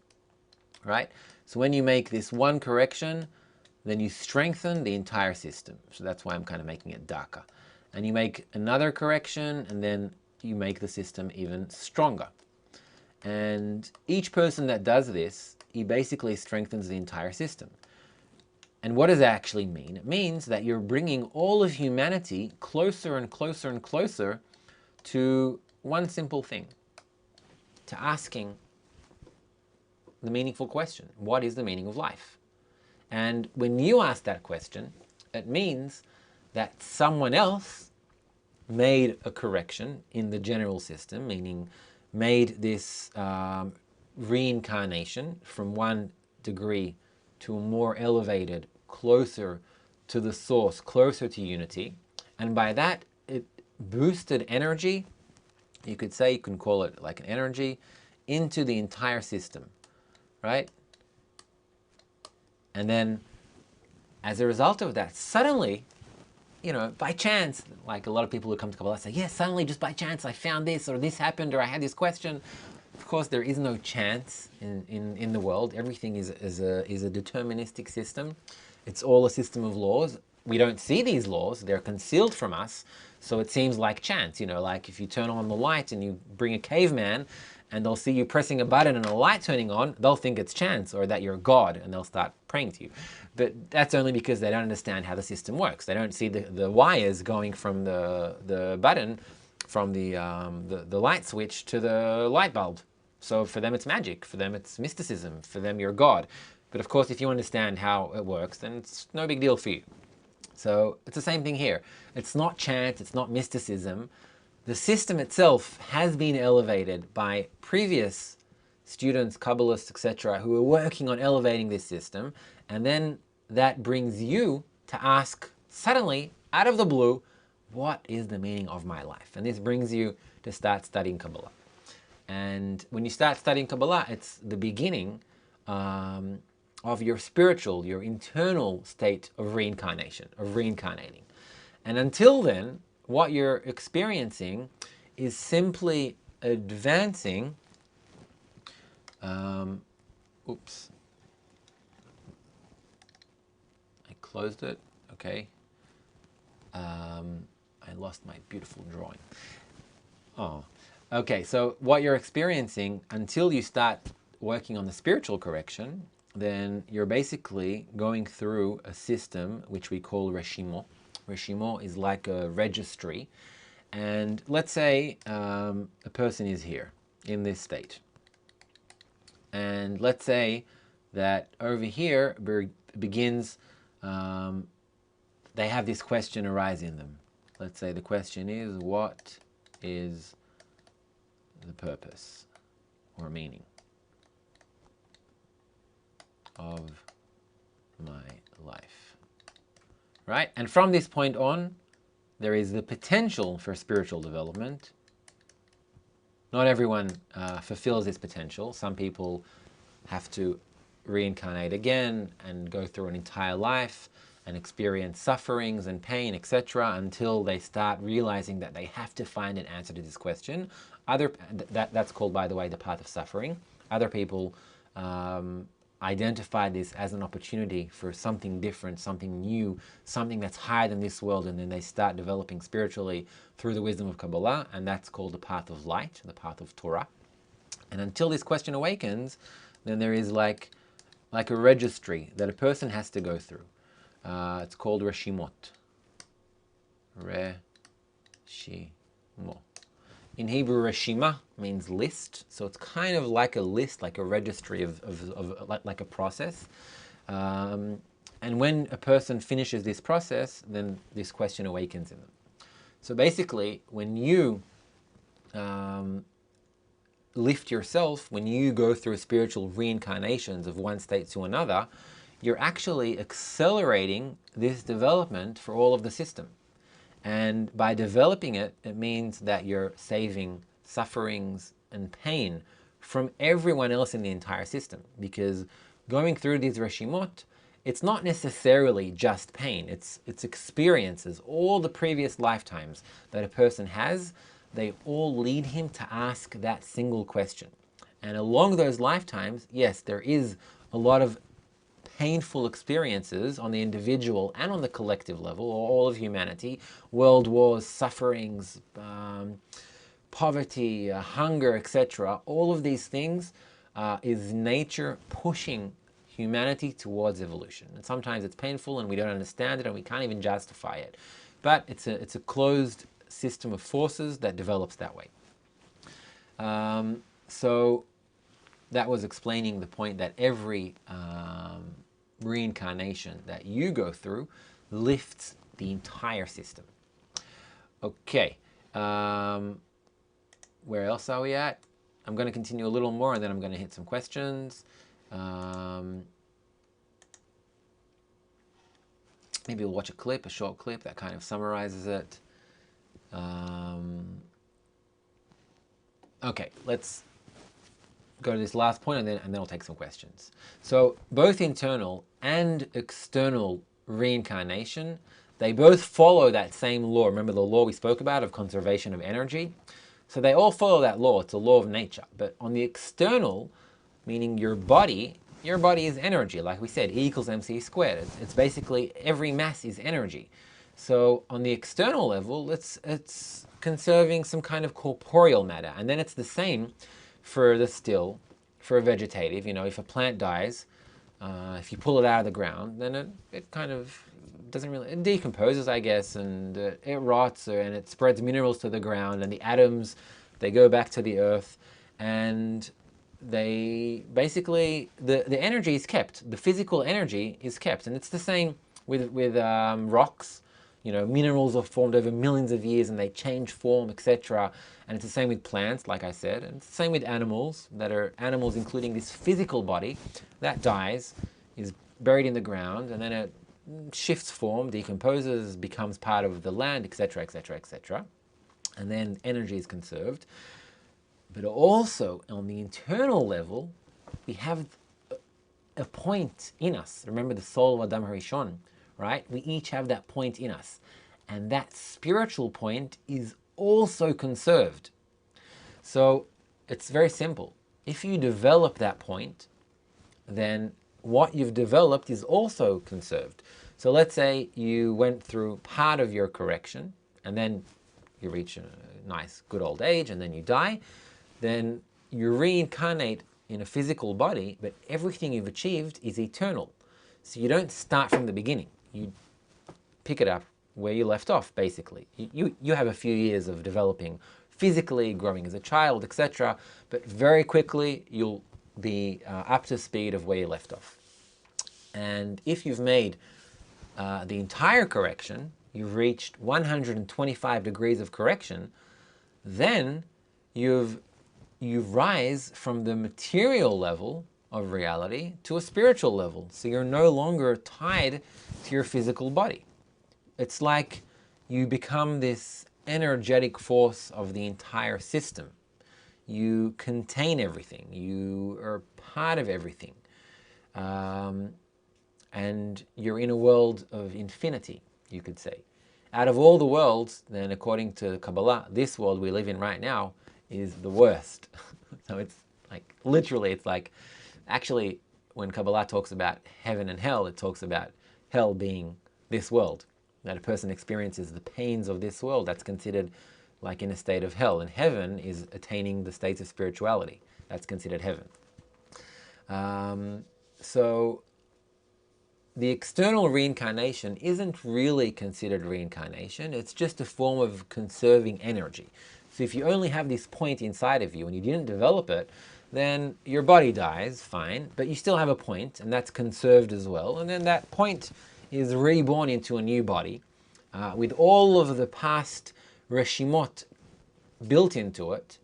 right? So when you make this one correction, then you strengthen the entire system. So that's why I'm kind of making it darker. And you make another correction, and then you make the system even stronger. And each person that does this, he basically strengthens the entire system. And what does that actually mean? It means that you're bringing all of humanity closer and closer and closer to one simple thing, to asking the meaningful question: what is the meaning of life? And when you ask that question, it means that someone else made a correction in the general system, meaning made this reincarnation from one degree to a more elevated, closer to the source, closer to unity. And by that, it boosted energy, you could say, you can call it like an energy, into the entire system, right? And then, as a result of that, suddenly, you know, by chance, like a lot of people who come to Kabbalah say, yes, suddenly just by chance I found this, or this happened, or I had this question. Of course, there is no chance in the world. Everything is a deterministic system. It's all a system of laws. We don't see these laws. They're concealed from us. So it seems like chance, you know, like if you turn on the light and you bring a caveman and they'll see you pressing a button and a light turning on, they'll think it's chance, or that you're God, and they'll start praying to you. But that's only because they don't understand how the system works. They don't see the wires going from the button, from the light switch to the light bulb. So for them it's magic, for them it's mysticism, for them you're God. But of course, if you understand how it works, then it's no big deal for you. So it's the same thing here. It's not chance, it's not mysticism. The system itself has been elevated by previous students, Kabbalists, etc., who are working on elevating this system, and then that brings you to ask suddenly, out of the blue, what is the meaning of my life? And this brings you to start studying Kabbalah. And when you start studying Kabbalah, it's the beginning of your spiritual, your internal state of reincarnation, of reincarnating. And until then, what you're experiencing is simply advancing. Oops. I closed it. Okay. I lost my beautiful drawing. Oh. Okay, so what you're experiencing until you start working on the spiritual correction, then you're basically going through a system which we call reshimot. Reshimot is like a registry. And let's say a person is here in this state. And let's say that over here begins, they have this question arise in them. Let's say the question is, what is the purpose or meaning of my life? Right? And from this point on, there is the potential for spiritual development. Not everyone fulfills this potential. Some people have to reincarnate again and go through an entire life and experience sufferings and pain, etc., until they start realizing that they have to find an answer to this question. That's called, by the way, the path of suffering. Other people identify this as an opportunity for something different, something new, something that's higher than this world, and then they start developing spiritually through the wisdom of Kabbalah, and that's called the path of light, the path of Torah. And until this question awakens, then there is like a registry that a person has to go through. It's called reshimot. Reshimot. In Hebrew, reshima means list, so it's kind of like a list, like a registry of like a process. And when a person finishes this process, then this question awakens in them. So basically, when you lift yourself, when you go through spiritual reincarnations of one state to another, you're actually accelerating this development for all of the system. And by developing it, it means that you're saving sufferings and pain from everyone else in the entire system. Because going through these reshimot, it's not necessarily just pain. It's experiences. All the previous lifetimes that a person has, they all lead him to ask that single question. And along those lifetimes, yes, there is a lot of painful experiences on the individual and on the collective level, or all of humanity, world wars, sufferings, poverty, hunger, etc. All of these things is nature pushing humanity towards evolution. And sometimes it's painful and we don't understand it and we can't even justify it. But it's a closed system of forces that develops that way. So that was explaining the point that every reincarnation that you go through lifts the entire system. Okay, where else are we at? I'm going to continue a little more and then I'm going to hit some questions. Maybe we'll watch a clip, a short clip that kind of summarizes it. Okay, let's go to this last point and then I'll take some questions. So both internal and external reincarnation, they both follow that same law. Remember the law we spoke about of conservation of energy? So they all follow that law. It's a law of nature. But on the external, meaning your body is energy. Like we said, E equals mc squared. It's basically every mass is energy. So on the external level, it's conserving some kind of corporeal matter. And then it's the same for the still, for a vegetative. You know, if a plant dies, if you pull it out of the ground, then it kind of doesn't really, it decomposes, I guess, and it rots and it spreads minerals to the ground, and the atoms, they go back to the earth, and they basically, the energy is kept. The physical energy is kept. And it's the same with rocks. You know, minerals are formed over millions of years and they change form, etc. And it's the same with plants, like I said. And it's the same with animals, that are animals including this physical body that dies, is buried in the ground, and then it shifts form, decomposes, becomes part of the land, etc., etc., etc. And then energy is conserved. But also on the internal level, we have a point in us. Remember the soul of Adam HaRishon, right? We each have that point in us. and that spiritual point is also conserved. So it's very simple. If you develop that point, then what you've developed is also conserved. So let's say you went through part of your correction, and then you reach a nice, good old age, and then you die. Then you reincarnate in a physical body, but everything you've achieved is eternal. So you don't start from the beginning. You pick it up where you left off, basically. You have a few years of developing physically, growing as a child, etc. But very quickly, you'll be up to speed of where you left off. And if you've made the entire correction, you've reached 125 degrees of correction, then you rise from the material level of reality to a spiritual level. So you're no longer tied to your physical body. It's like you become this energetic force of the entire system. You contain everything. You are part of everything. And you're in a world of infinity, you could say. Out of all the worlds, then according to Kabbalah, this world we live in right now is the worst. So it's like, literally, it's like, actually, when Kabbalah talks about heaven and hell, it talks about hell being this world. That a person experiences the pains of this world, that's considered like in a state of hell. And heaven is attaining the states of spirituality. That's considered heaven. So the external reincarnation isn't really considered reincarnation. It's just a form of conserving energy. So if you only have this point inside of you and you didn't develop it, then your body dies, fine, but you still have a point, and that's conserved as well. And then that point is reborn into a new body with all of the past neshamot built into it.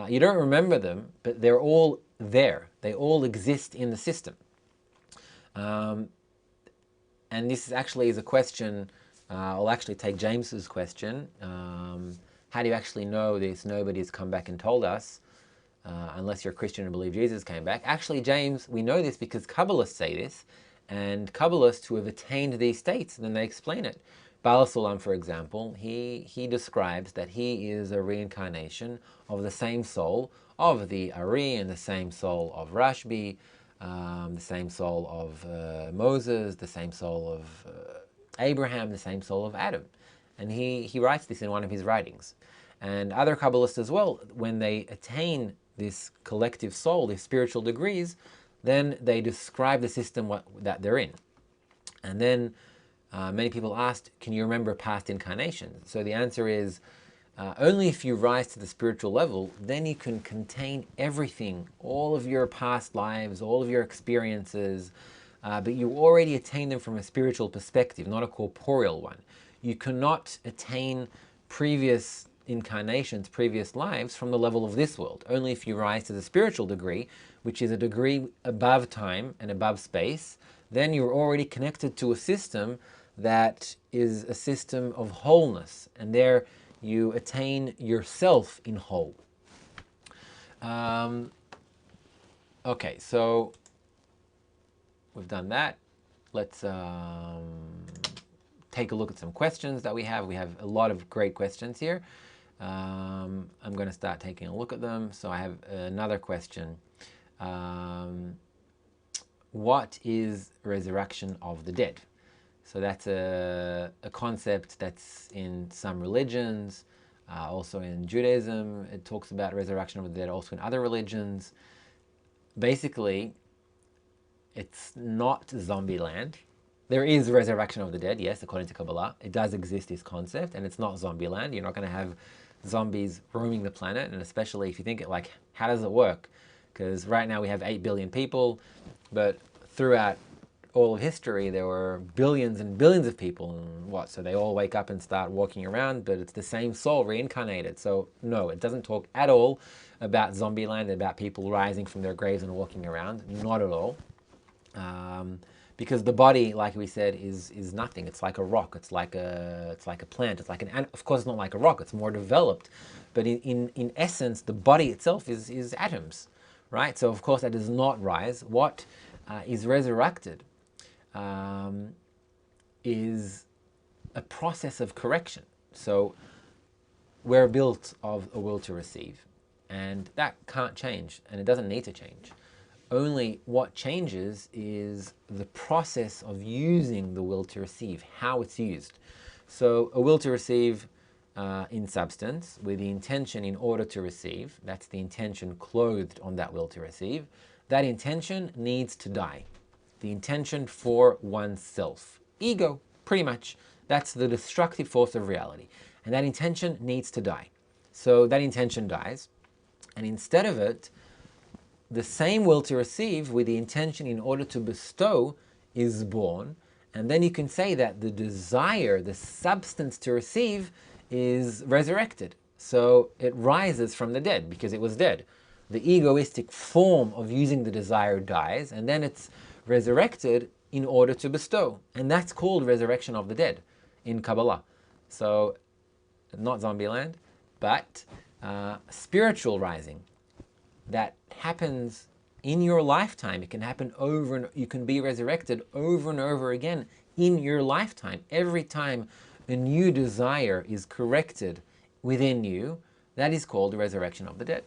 You don't remember them, but they're all there. They all exist in the system. And this actually is a question, I'll actually take James's question. How do you actually know this? Nobody's come back and told us, unless you're a Christian and believe Jesus came back. Actually, James, we know this because Kabbalists say this, and Kabbalists who have attained these states, then they explain it. Baal Sulam, for example, he describes that he is a reincarnation of the same soul of the Ari and the same soul of Rashbi, the same soul of Moses, the same soul of Abraham, the same soul of Adam. And he writes this in one of his writings. And other Kabbalists as well, when they attain this collective soul, these spiritual degrees, then they describe the system that they're in. And then many people asked, can you remember past incarnations? So the answer is, only if you rise to the spiritual level, then you can contain everything, all of your past lives, all of your experiences, but you already attain them from a spiritual perspective, not a corporeal one. You cannot attain previous incarnations, previous lives from the level of this world. Only if you rise to the spiritual degree, which is a degree above time and above space, then you're already connected to a system that is a system of wholeness, and there you attain yourself in whole. Okay, so we've done that. Let's take a look at some questions that we have. We have a lot of great questions here. I'm going to start taking a look at them. So I have another question. What is resurrection of the dead? So that's a concept that's in some religions, also in Judaism. It talks about resurrection of the dead, also in other religions. Basically, it's not zombie land. There is resurrection of the dead, yes, according to Kabbalah. It does exist, this concept, and it's not zombie land. You're not going to have zombies roaming the planet, and especially if you think it like, how does it work? Because right now we have 8 billion people, but throughout all of history, there were billions and billions of people, and what? So they all wake up and start walking around, but it's the same soul reincarnated. So no, it doesn't talk at all about zombie land, about people rising from their graves and walking around. Not at all. Because the body, like we said, is nothing. It's like a rock. It's like a plant. It's like of course, it's not like a rock. It's more developed, but in essence, the body itself is atoms, right? So of course, that does not rise. What is resurrected is a process of correction. So we're built of a will to receive, and that can't change, and it doesn't need to change. Only what changes is the process of using the will to receive, how it's used. So a will to receive in substance with the intention in order to receive, that's the intention clothed on that will to receive, that intention needs to die. The intention for oneself. Ego, pretty much. That's the destructive force of reality. And that intention needs to die. So that intention dies, and instead of it, the same will to receive with the intention in order to bestow is born. And then you can say that the desire, the substance to receive, is resurrected. So it rises from the dead because it was dead. The egoistic form of using the desire dies, and then it's resurrected in order to bestow. And that's called resurrection of the dead in Kabbalah. So not Zombieland, but spiritual rising that happens in your lifetime. It can happen over and you can be resurrected over and over again in your lifetime. Every time a new desire is corrected within you, that is called the resurrection of the dead.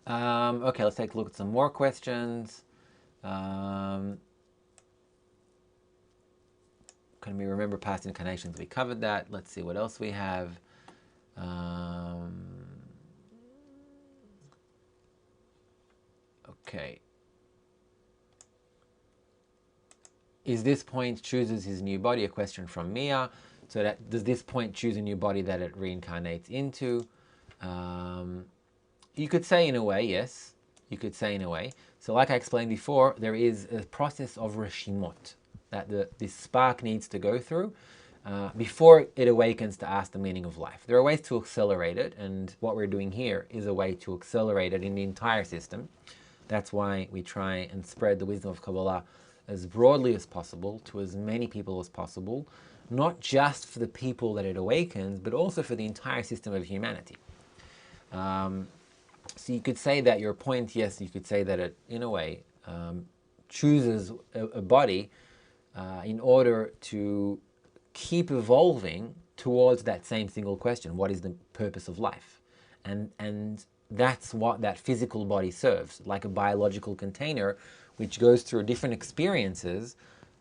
Okay, let's take a look at some more questions. Can we remember past incarnations? We covered that. Let's see what else we have. Okay. Is this point chooses his new body? A question from Mia. So that does this point choose a new body that it reincarnates into? You could say in a way, yes. You could say in a way. So like I explained before, there is a process of neshamot that this spark needs to go through before it awakens to ask the meaning of life. There are ways to accelerate it, and what we're doing here is a way to accelerate it in the entire system. That's why we try and spread the wisdom of Kabbalah as broadly as possible to as many people as possible, not just for the people that it awakens, but also for the entire system of humanity. So you could say that your point, yes, you could say that it, in a way, chooses a body in order to keep evolving towards that same single question: what is the purpose of life? And that's what that physical body serves, like a biological container, which goes through different experiences,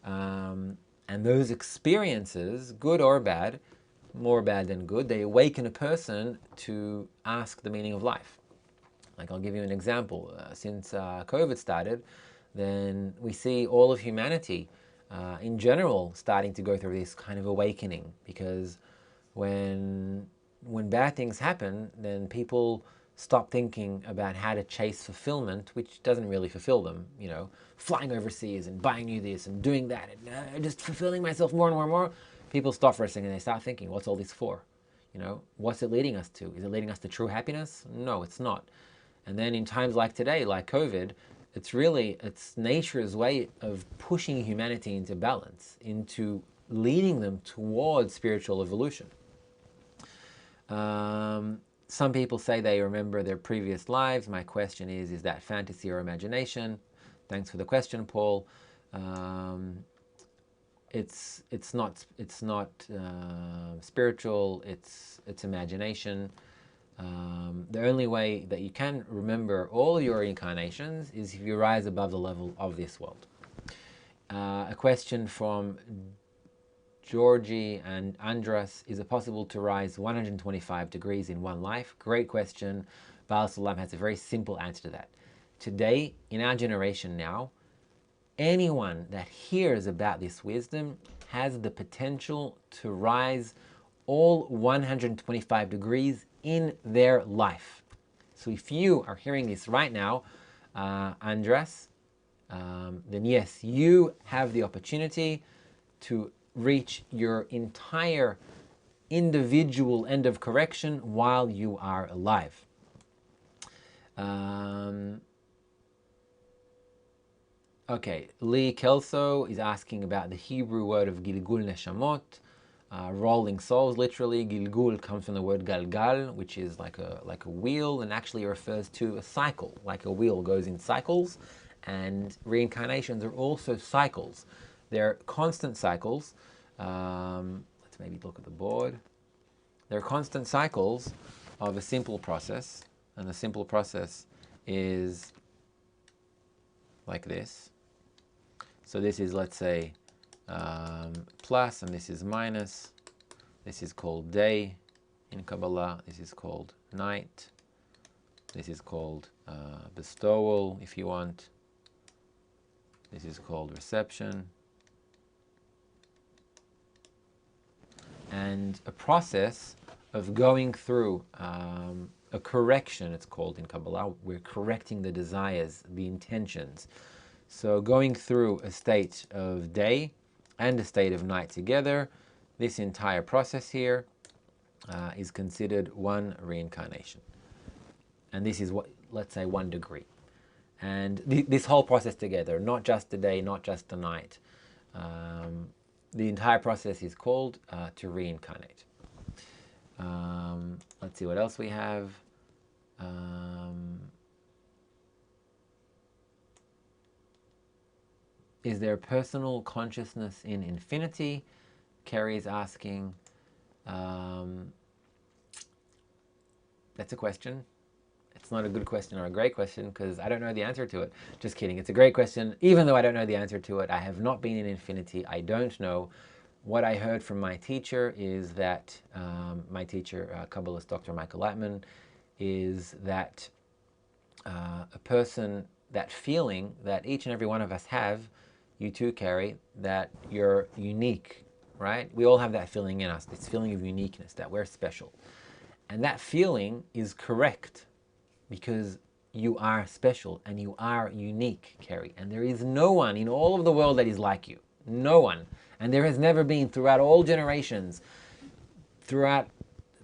and those experiences, good or bad, more bad than good, they awaken a person to ask the meaning of life. Like, I'll give you an example. Since COVID started, then we see all of humanity in general starting to go through this kind of awakening, because when bad things happen, then people stop thinking about how to chase fulfillment, which doesn't really fulfill them, you know, flying overseas and buying new this and doing that and just fulfilling myself more and more and more. People stop for a second and they start thinking, what's all this for? You know, what's it leading us to? Is it leading us to true happiness? No, it's not. And then in times like today, like COVID, it's nature's way of pushing humanity into balance, into leading them towards spiritual evolution. Some people say they remember their previous lives. My question is that fantasy or imagination? Thanks for the question, Paul. It's not spiritual. It's imagination. The only way that you can remember all your incarnations is if you rise above the level of this world. A question from Georgie and Andras: is it possible to rise 125 degrees in one life? Great question. Baal Salam has a very simple answer to that. Today, in our generation now, anyone that hears about this wisdom has the potential to rise all 125 degrees in their life. So if you are hearing this right now, Andras, then yes, you have the opportunity to reach your entire individual end of correction while you are alive. Okay, Lee Kelso is asking about the Hebrew word of gilgul neshamot, rolling souls. Literally, gilgul comes from the word galgal, which is like a wheel, and actually refers to a cycle, like a wheel goes in cycles, and reincarnations are also cycles. They're constant cycles. Let's maybe look at the board. There are constant cycles of a simple process, and the simple process is like this. So this is, let's say, plus, and this is minus. This is called day in Kabbalah. This is called night. This is called bestowal, if you want. This is called reception. And a process of going through a correction, it's called in Kabbalah. We're correcting the desires, the intentions. So going through a state of day and a state of night together, this entire process here is considered one reincarnation. And this is what, let's say, 1 degree. And this whole process together, not just the day, not just the night, the entire process is called to reincarnate. Let's see what else we have. Is there personal consciousness in infinity? Kerry is asking. That's a question. It's not a good question or a great question because I don't know the answer to it. Just kidding. It's a great question. Even though I don't know the answer to it, I have not been in infinity. I don't know. What I heard from my teacher is that, my teacher, Kabbalist Dr. Michael Lattman, is that a person, that feeling that each and every one of us have, you too, Carrie, that you're unique, right? We all have that feeling in us, this feeling of uniqueness, that we're special. And that feeling is correct because you are special and you are unique, Carrie. And there is no one in all of the world that is like you. No one. And there has never been throughout all generations, throughout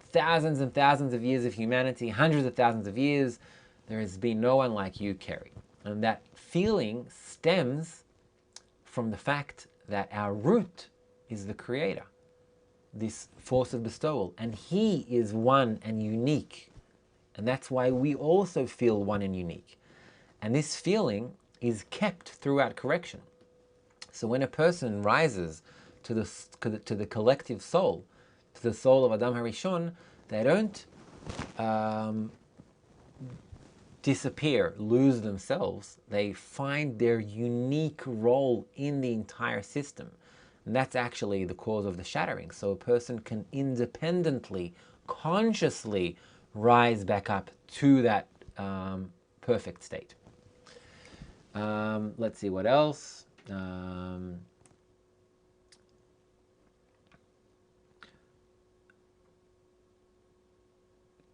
thousands and thousands of years of humanity, hundreds of thousands of years, there has been no one like you, Carrie. And that feeling stems from the fact that our root is the Creator, this force of bestowal, and He is one and unique. And that's why we also feel one and unique. And this feeling is kept throughout correction. So when a person rises to the collective soul, to the soul of Adam HaRishon, they don't disappear, lose themselves. They find their unique role in the entire system. And that's actually the cause of the shattering. So a person can independently, consciously rise back up to that perfect state. Let's see what else.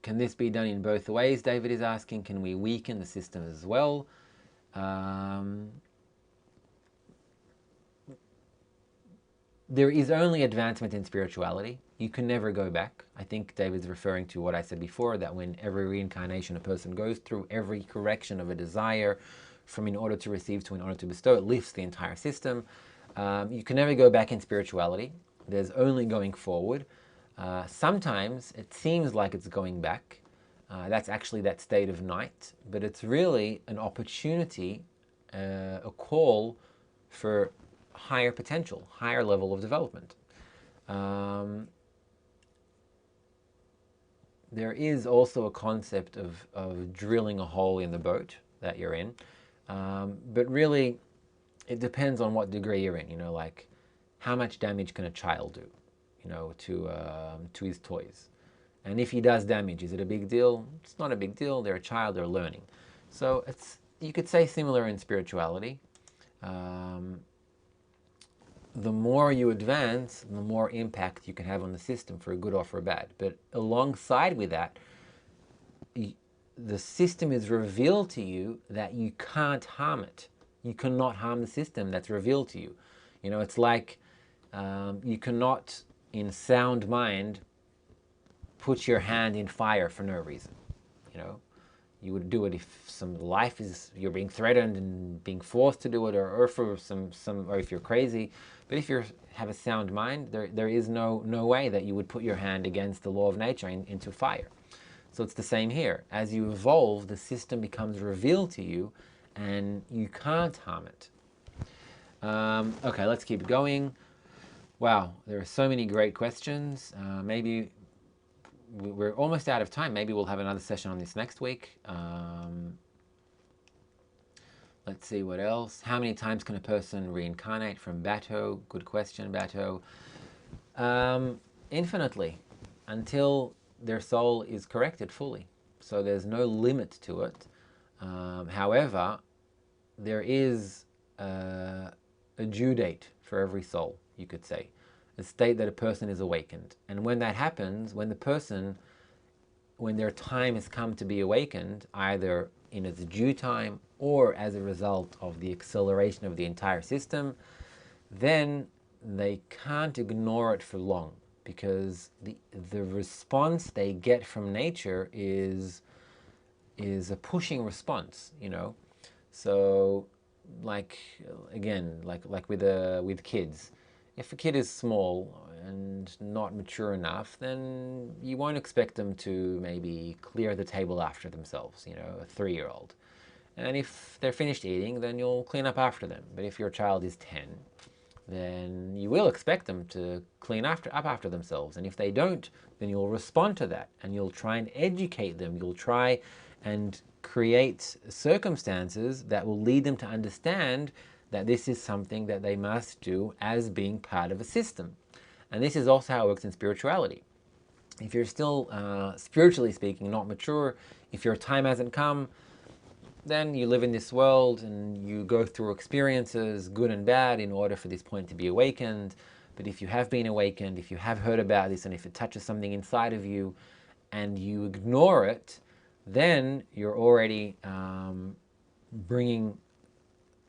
Can this be done in both ways? David is asking, can we weaken the system as well? There is only advancement in spirituality. You can never go back. I think David's referring to what I said before, that when every reincarnation a person goes through, every correction of a desire from in order to receive to in order to bestow, it lifts the entire system. You can never go back in spirituality. There's only going forward. Sometimes it seems like it's going back. That's actually that state of night, but it's really an opportunity, a call for higher potential, higher level of development. There is also a concept of drilling a hole in the boat that you're in, but really it depends on what degree you're in. You know, like how much damage can a child do, you know, to his toys? And if he does damage, is it a big deal? It's not a big deal. They're a child, they're learning. So it's, you could say, similar in spirituality. The more you advance, the more impact you can have on the system, for good or for bad. But alongside with that, the system is revealed to you that you can't harm it. You cannot harm the system that's revealed to you. You know, it's like you cannot, in sound mind, put your hand in fire for no reason. You know, you would do it if some life is, you're being threatened and being forced to do it, or for some or if you're crazy. But if you have a sound mind, there is no way that you would put your hand against the law of nature into fire. So it's the same here. As you evolve, the system becomes revealed to you, and you can't harm it. Okay, let's keep going. Wow, there are so many great questions. Maybe we're almost out of time. Maybe we'll have another session on this next week. Let's see what else. How many times can a person reincarnate from Bato? Good question, Bato. Infinitely, until their soul is corrected fully. So there's no limit to it. However, there is a due date for every soul, you could say. A state that a person is awakened. And when that happens, when their time has come to be awakened, either in its due time or as a result of the acceleration of the entire system, then they can't ignore it for long, because the response they get from nature is a pushing response, you know. So, like again, like with kids, if a kid is small and not mature enough, then you won't expect them to maybe clear the table after themselves, you know, a 3-year-old. And if they're finished eating, then you'll clean up after them. But if your child is 10, then you will expect them to clean up after themselves. And if they don't, then you'll respond to that and you'll try and educate them. You'll try and create circumstances that will lead them to understand that this is something that they must do as being part of a system. And this is also how it works in spirituality. If you're still, spiritually speaking, not mature, if your time hasn't come, then you live in this world and you go through experiences, good and bad, in order for this point to be awakened. But if you have been awakened, if you have heard about this, and if it touches something inside of you and you ignore it, then you're already bringing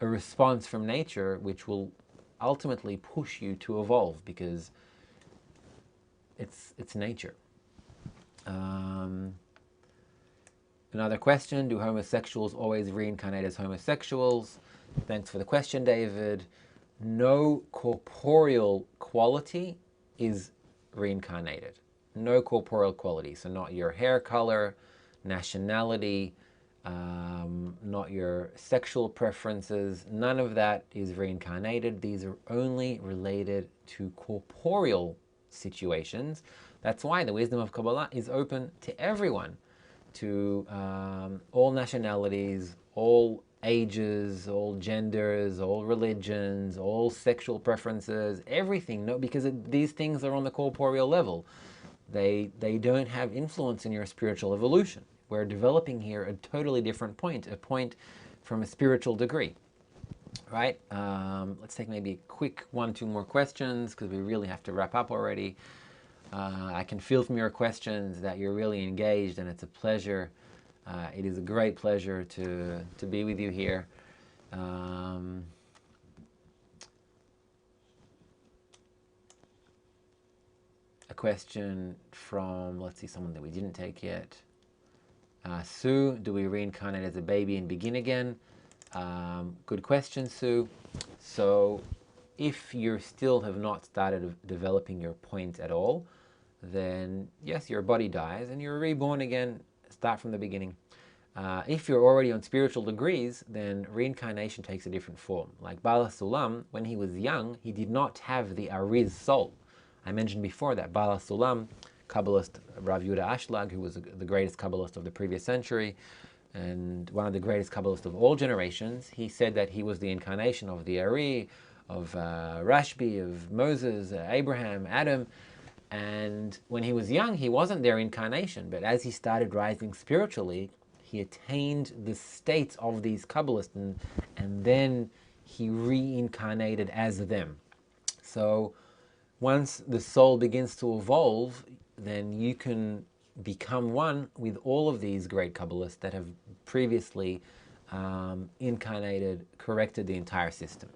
a response from nature which will ultimately push you to evolve, because it's nature. Another question, do homosexuals always reincarnate as homosexuals? Thanks for the question, David. No corporeal quality is reincarnated. No corporeal quality. So not your hair color, nationality, not your sexual preferences. None of that is reincarnated. These are only related to corporeal situations. That's why the wisdom of Kabbalah is open to everyone, to all nationalities, all ages, all genders, all religions, all sexual preferences, everything. No, because these things are on the corporeal level. They don't have influence in your spiritual evolution. We're developing here a totally different point, a point from a spiritual degree, right? Let's take maybe a quick 1-2 more questions, because we really have to wrap up already. I can feel from your questions that you're really engaged, and it's a pleasure. It is a great pleasure to be with you here. A question from, let's see, someone that we didn't take yet. Sue, do we reincarnate as a baby and begin again? Good question, Sue. So if you still have not started developing your point at all, then yes, your body dies and you're reborn again. Start from the beginning. If you're already on spiritual degrees, then reincarnation takes a different form. Like Bala Sulam, when he was young, he did not have the Ariz soul. I mentioned before that Bala Sulam, Kabbalist Rav Yehuda Ashlag, who was the greatest Kabbalist of the previous century and one of the greatest Kabbalists of all generations, he said that he was the incarnation of the Ari, of Rashbi, of Moses, Abraham, Adam. And when he was young, he wasn't their incarnation. But as he started rising spiritually, he attained the states of these Kabbalists, and then he reincarnated as them. So once the soul begins to evolve, then you can become one with all of these great Kabbalists that have previously incarnated, corrected the entire system.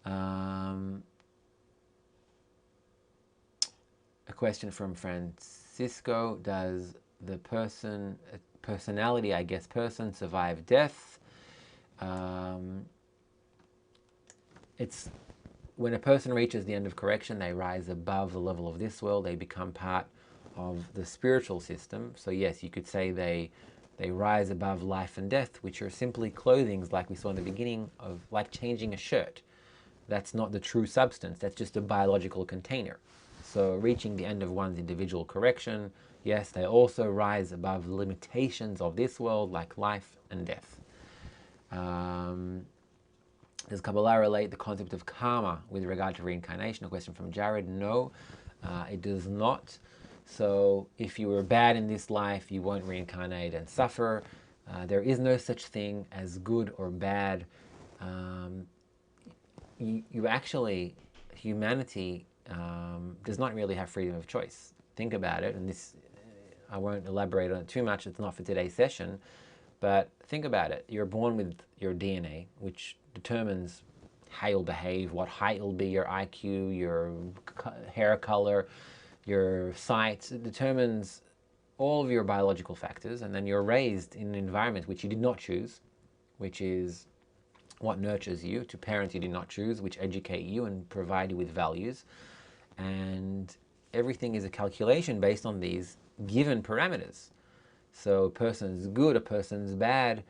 A question from Francisco, does the personality, I guess, person survive death? It's when a person reaches the end of correction, they rise above the level of this world, they become part of the spiritual system. So yes, you could say they rise above life and death, which are simply clothings, like we saw in the beginning, of like changing a shirt. That's not the true substance. That's just a biological container. So reaching the end of one's individual correction, yes, they also rise above the limitations of this world, like life and death. Does Kabbalah relate the concept of karma with regard to reincarnation? A question from Jared. No, it does not. So if you were bad in this life, you won't reincarnate and suffer. There is no such thing as good or bad. You actually, humanity does not really have freedom of choice. Think about it, and this, I won't elaborate on it too much, it's not for today's session, but think about it. You're born with your DNA, which determines how you'll behave, what height you'll be, your IQ, your hair color, your sight. It determines all of your biological factors, and then you're raised in an environment which you did not choose, which is what nurtures you, to parents you did not choose, which educate you and provide you with values. And everything is a calculation based on these given parameters. So a person's good, a person's bad,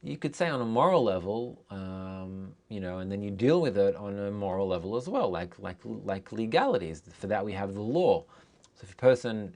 you could say on a moral level, and then you deal with it on a moral level as well, like legalities. For that we have the law. So if a person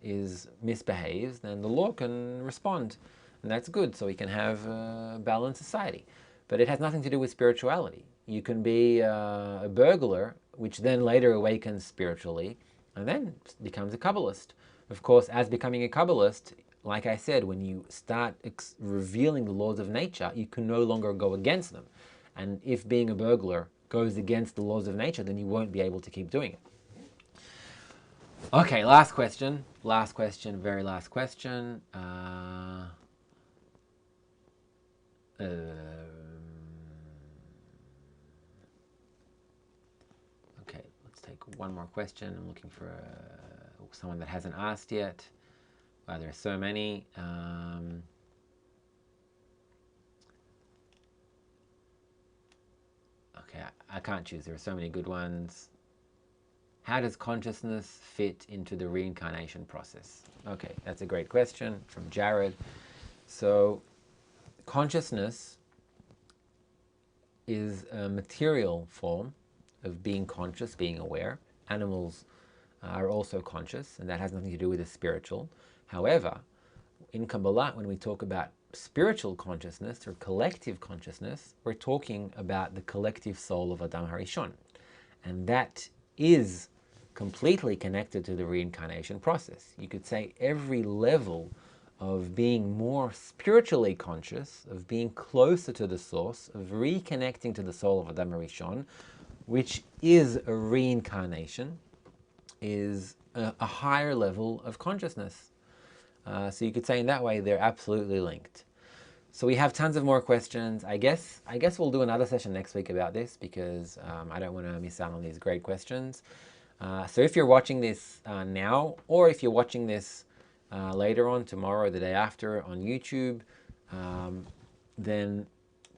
misbehaves, then the law can respond, and that's good. So we can have a balanced society. But it has nothing to do with spirituality. You can be a burglar, which then later awakens spiritually, and then becomes a Kabbalist. Of course, as becoming a Kabbalist, like I said, when you start revealing the laws of nature, you can no longer go against them. And if being a burglar goes against the laws of nature, then you won't be able to keep doing it. Okay, last question, very last question. Okay, let's take one more question. I'm looking for someone that hasn't asked yet. Wow, there are so many. Okay, I can't choose. There are so many good ones. How does consciousness fit into the reincarnation process? Okay, that's a great question from Jared. So, consciousness is a material form of being conscious, being aware. Animals are also conscious, and that has nothing to do with the spiritual. However, in Kabbalah, when we talk about spiritual consciousness or collective consciousness, we're talking about the collective soul of Adam HaRishon. And that is completely connected to the reincarnation process. You could say every level of being more spiritually conscious, of being closer to the source, of reconnecting to the soul of Adam HaRishon, which is a reincarnation, is a higher level of consciousness. So you could say in that way they're absolutely linked. So we have tons of more questions. I guess we'll do another session next week about this, because I don't want to miss out on these great questions. So if you're watching this now, or if you're watching this later on, tomorrow or the day after on YouTube, then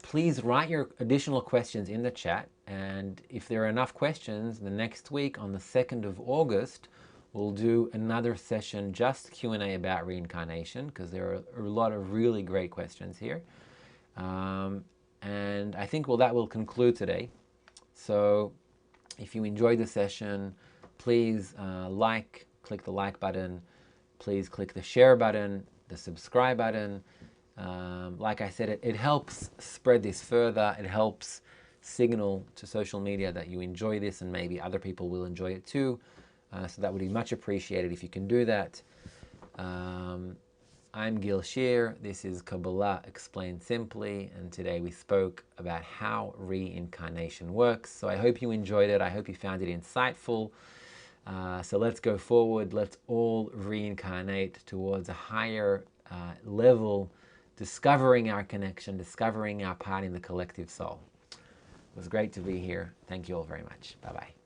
please write your additional questions in the chat. And if there are enough questions, the next week on the 2nd of August, we'll do another session, just Q&A about reincarnation, because there are a lot of really great questions here. And I think, that will conclude today. So if you enjoyed the session, please click the like button. Please click the share button, the subscribe button. Like I said, it helps spread this further. It helps signal to social media that you enjoy this, and maybe other people will enjoy it too. So that would be much appreciated if you can do that. I'm Gil Shear. This is Kabbalah Explained Simply, and today we spoke about how reincarnation works. So I hope you enjoyed it. I hope you found it insightful. So let's go forward. Let's all reincarnate towards a higher level, discovering our connection, discovering our part in the collective soul. It was great to be here. Thank you all very much. Bye-bye.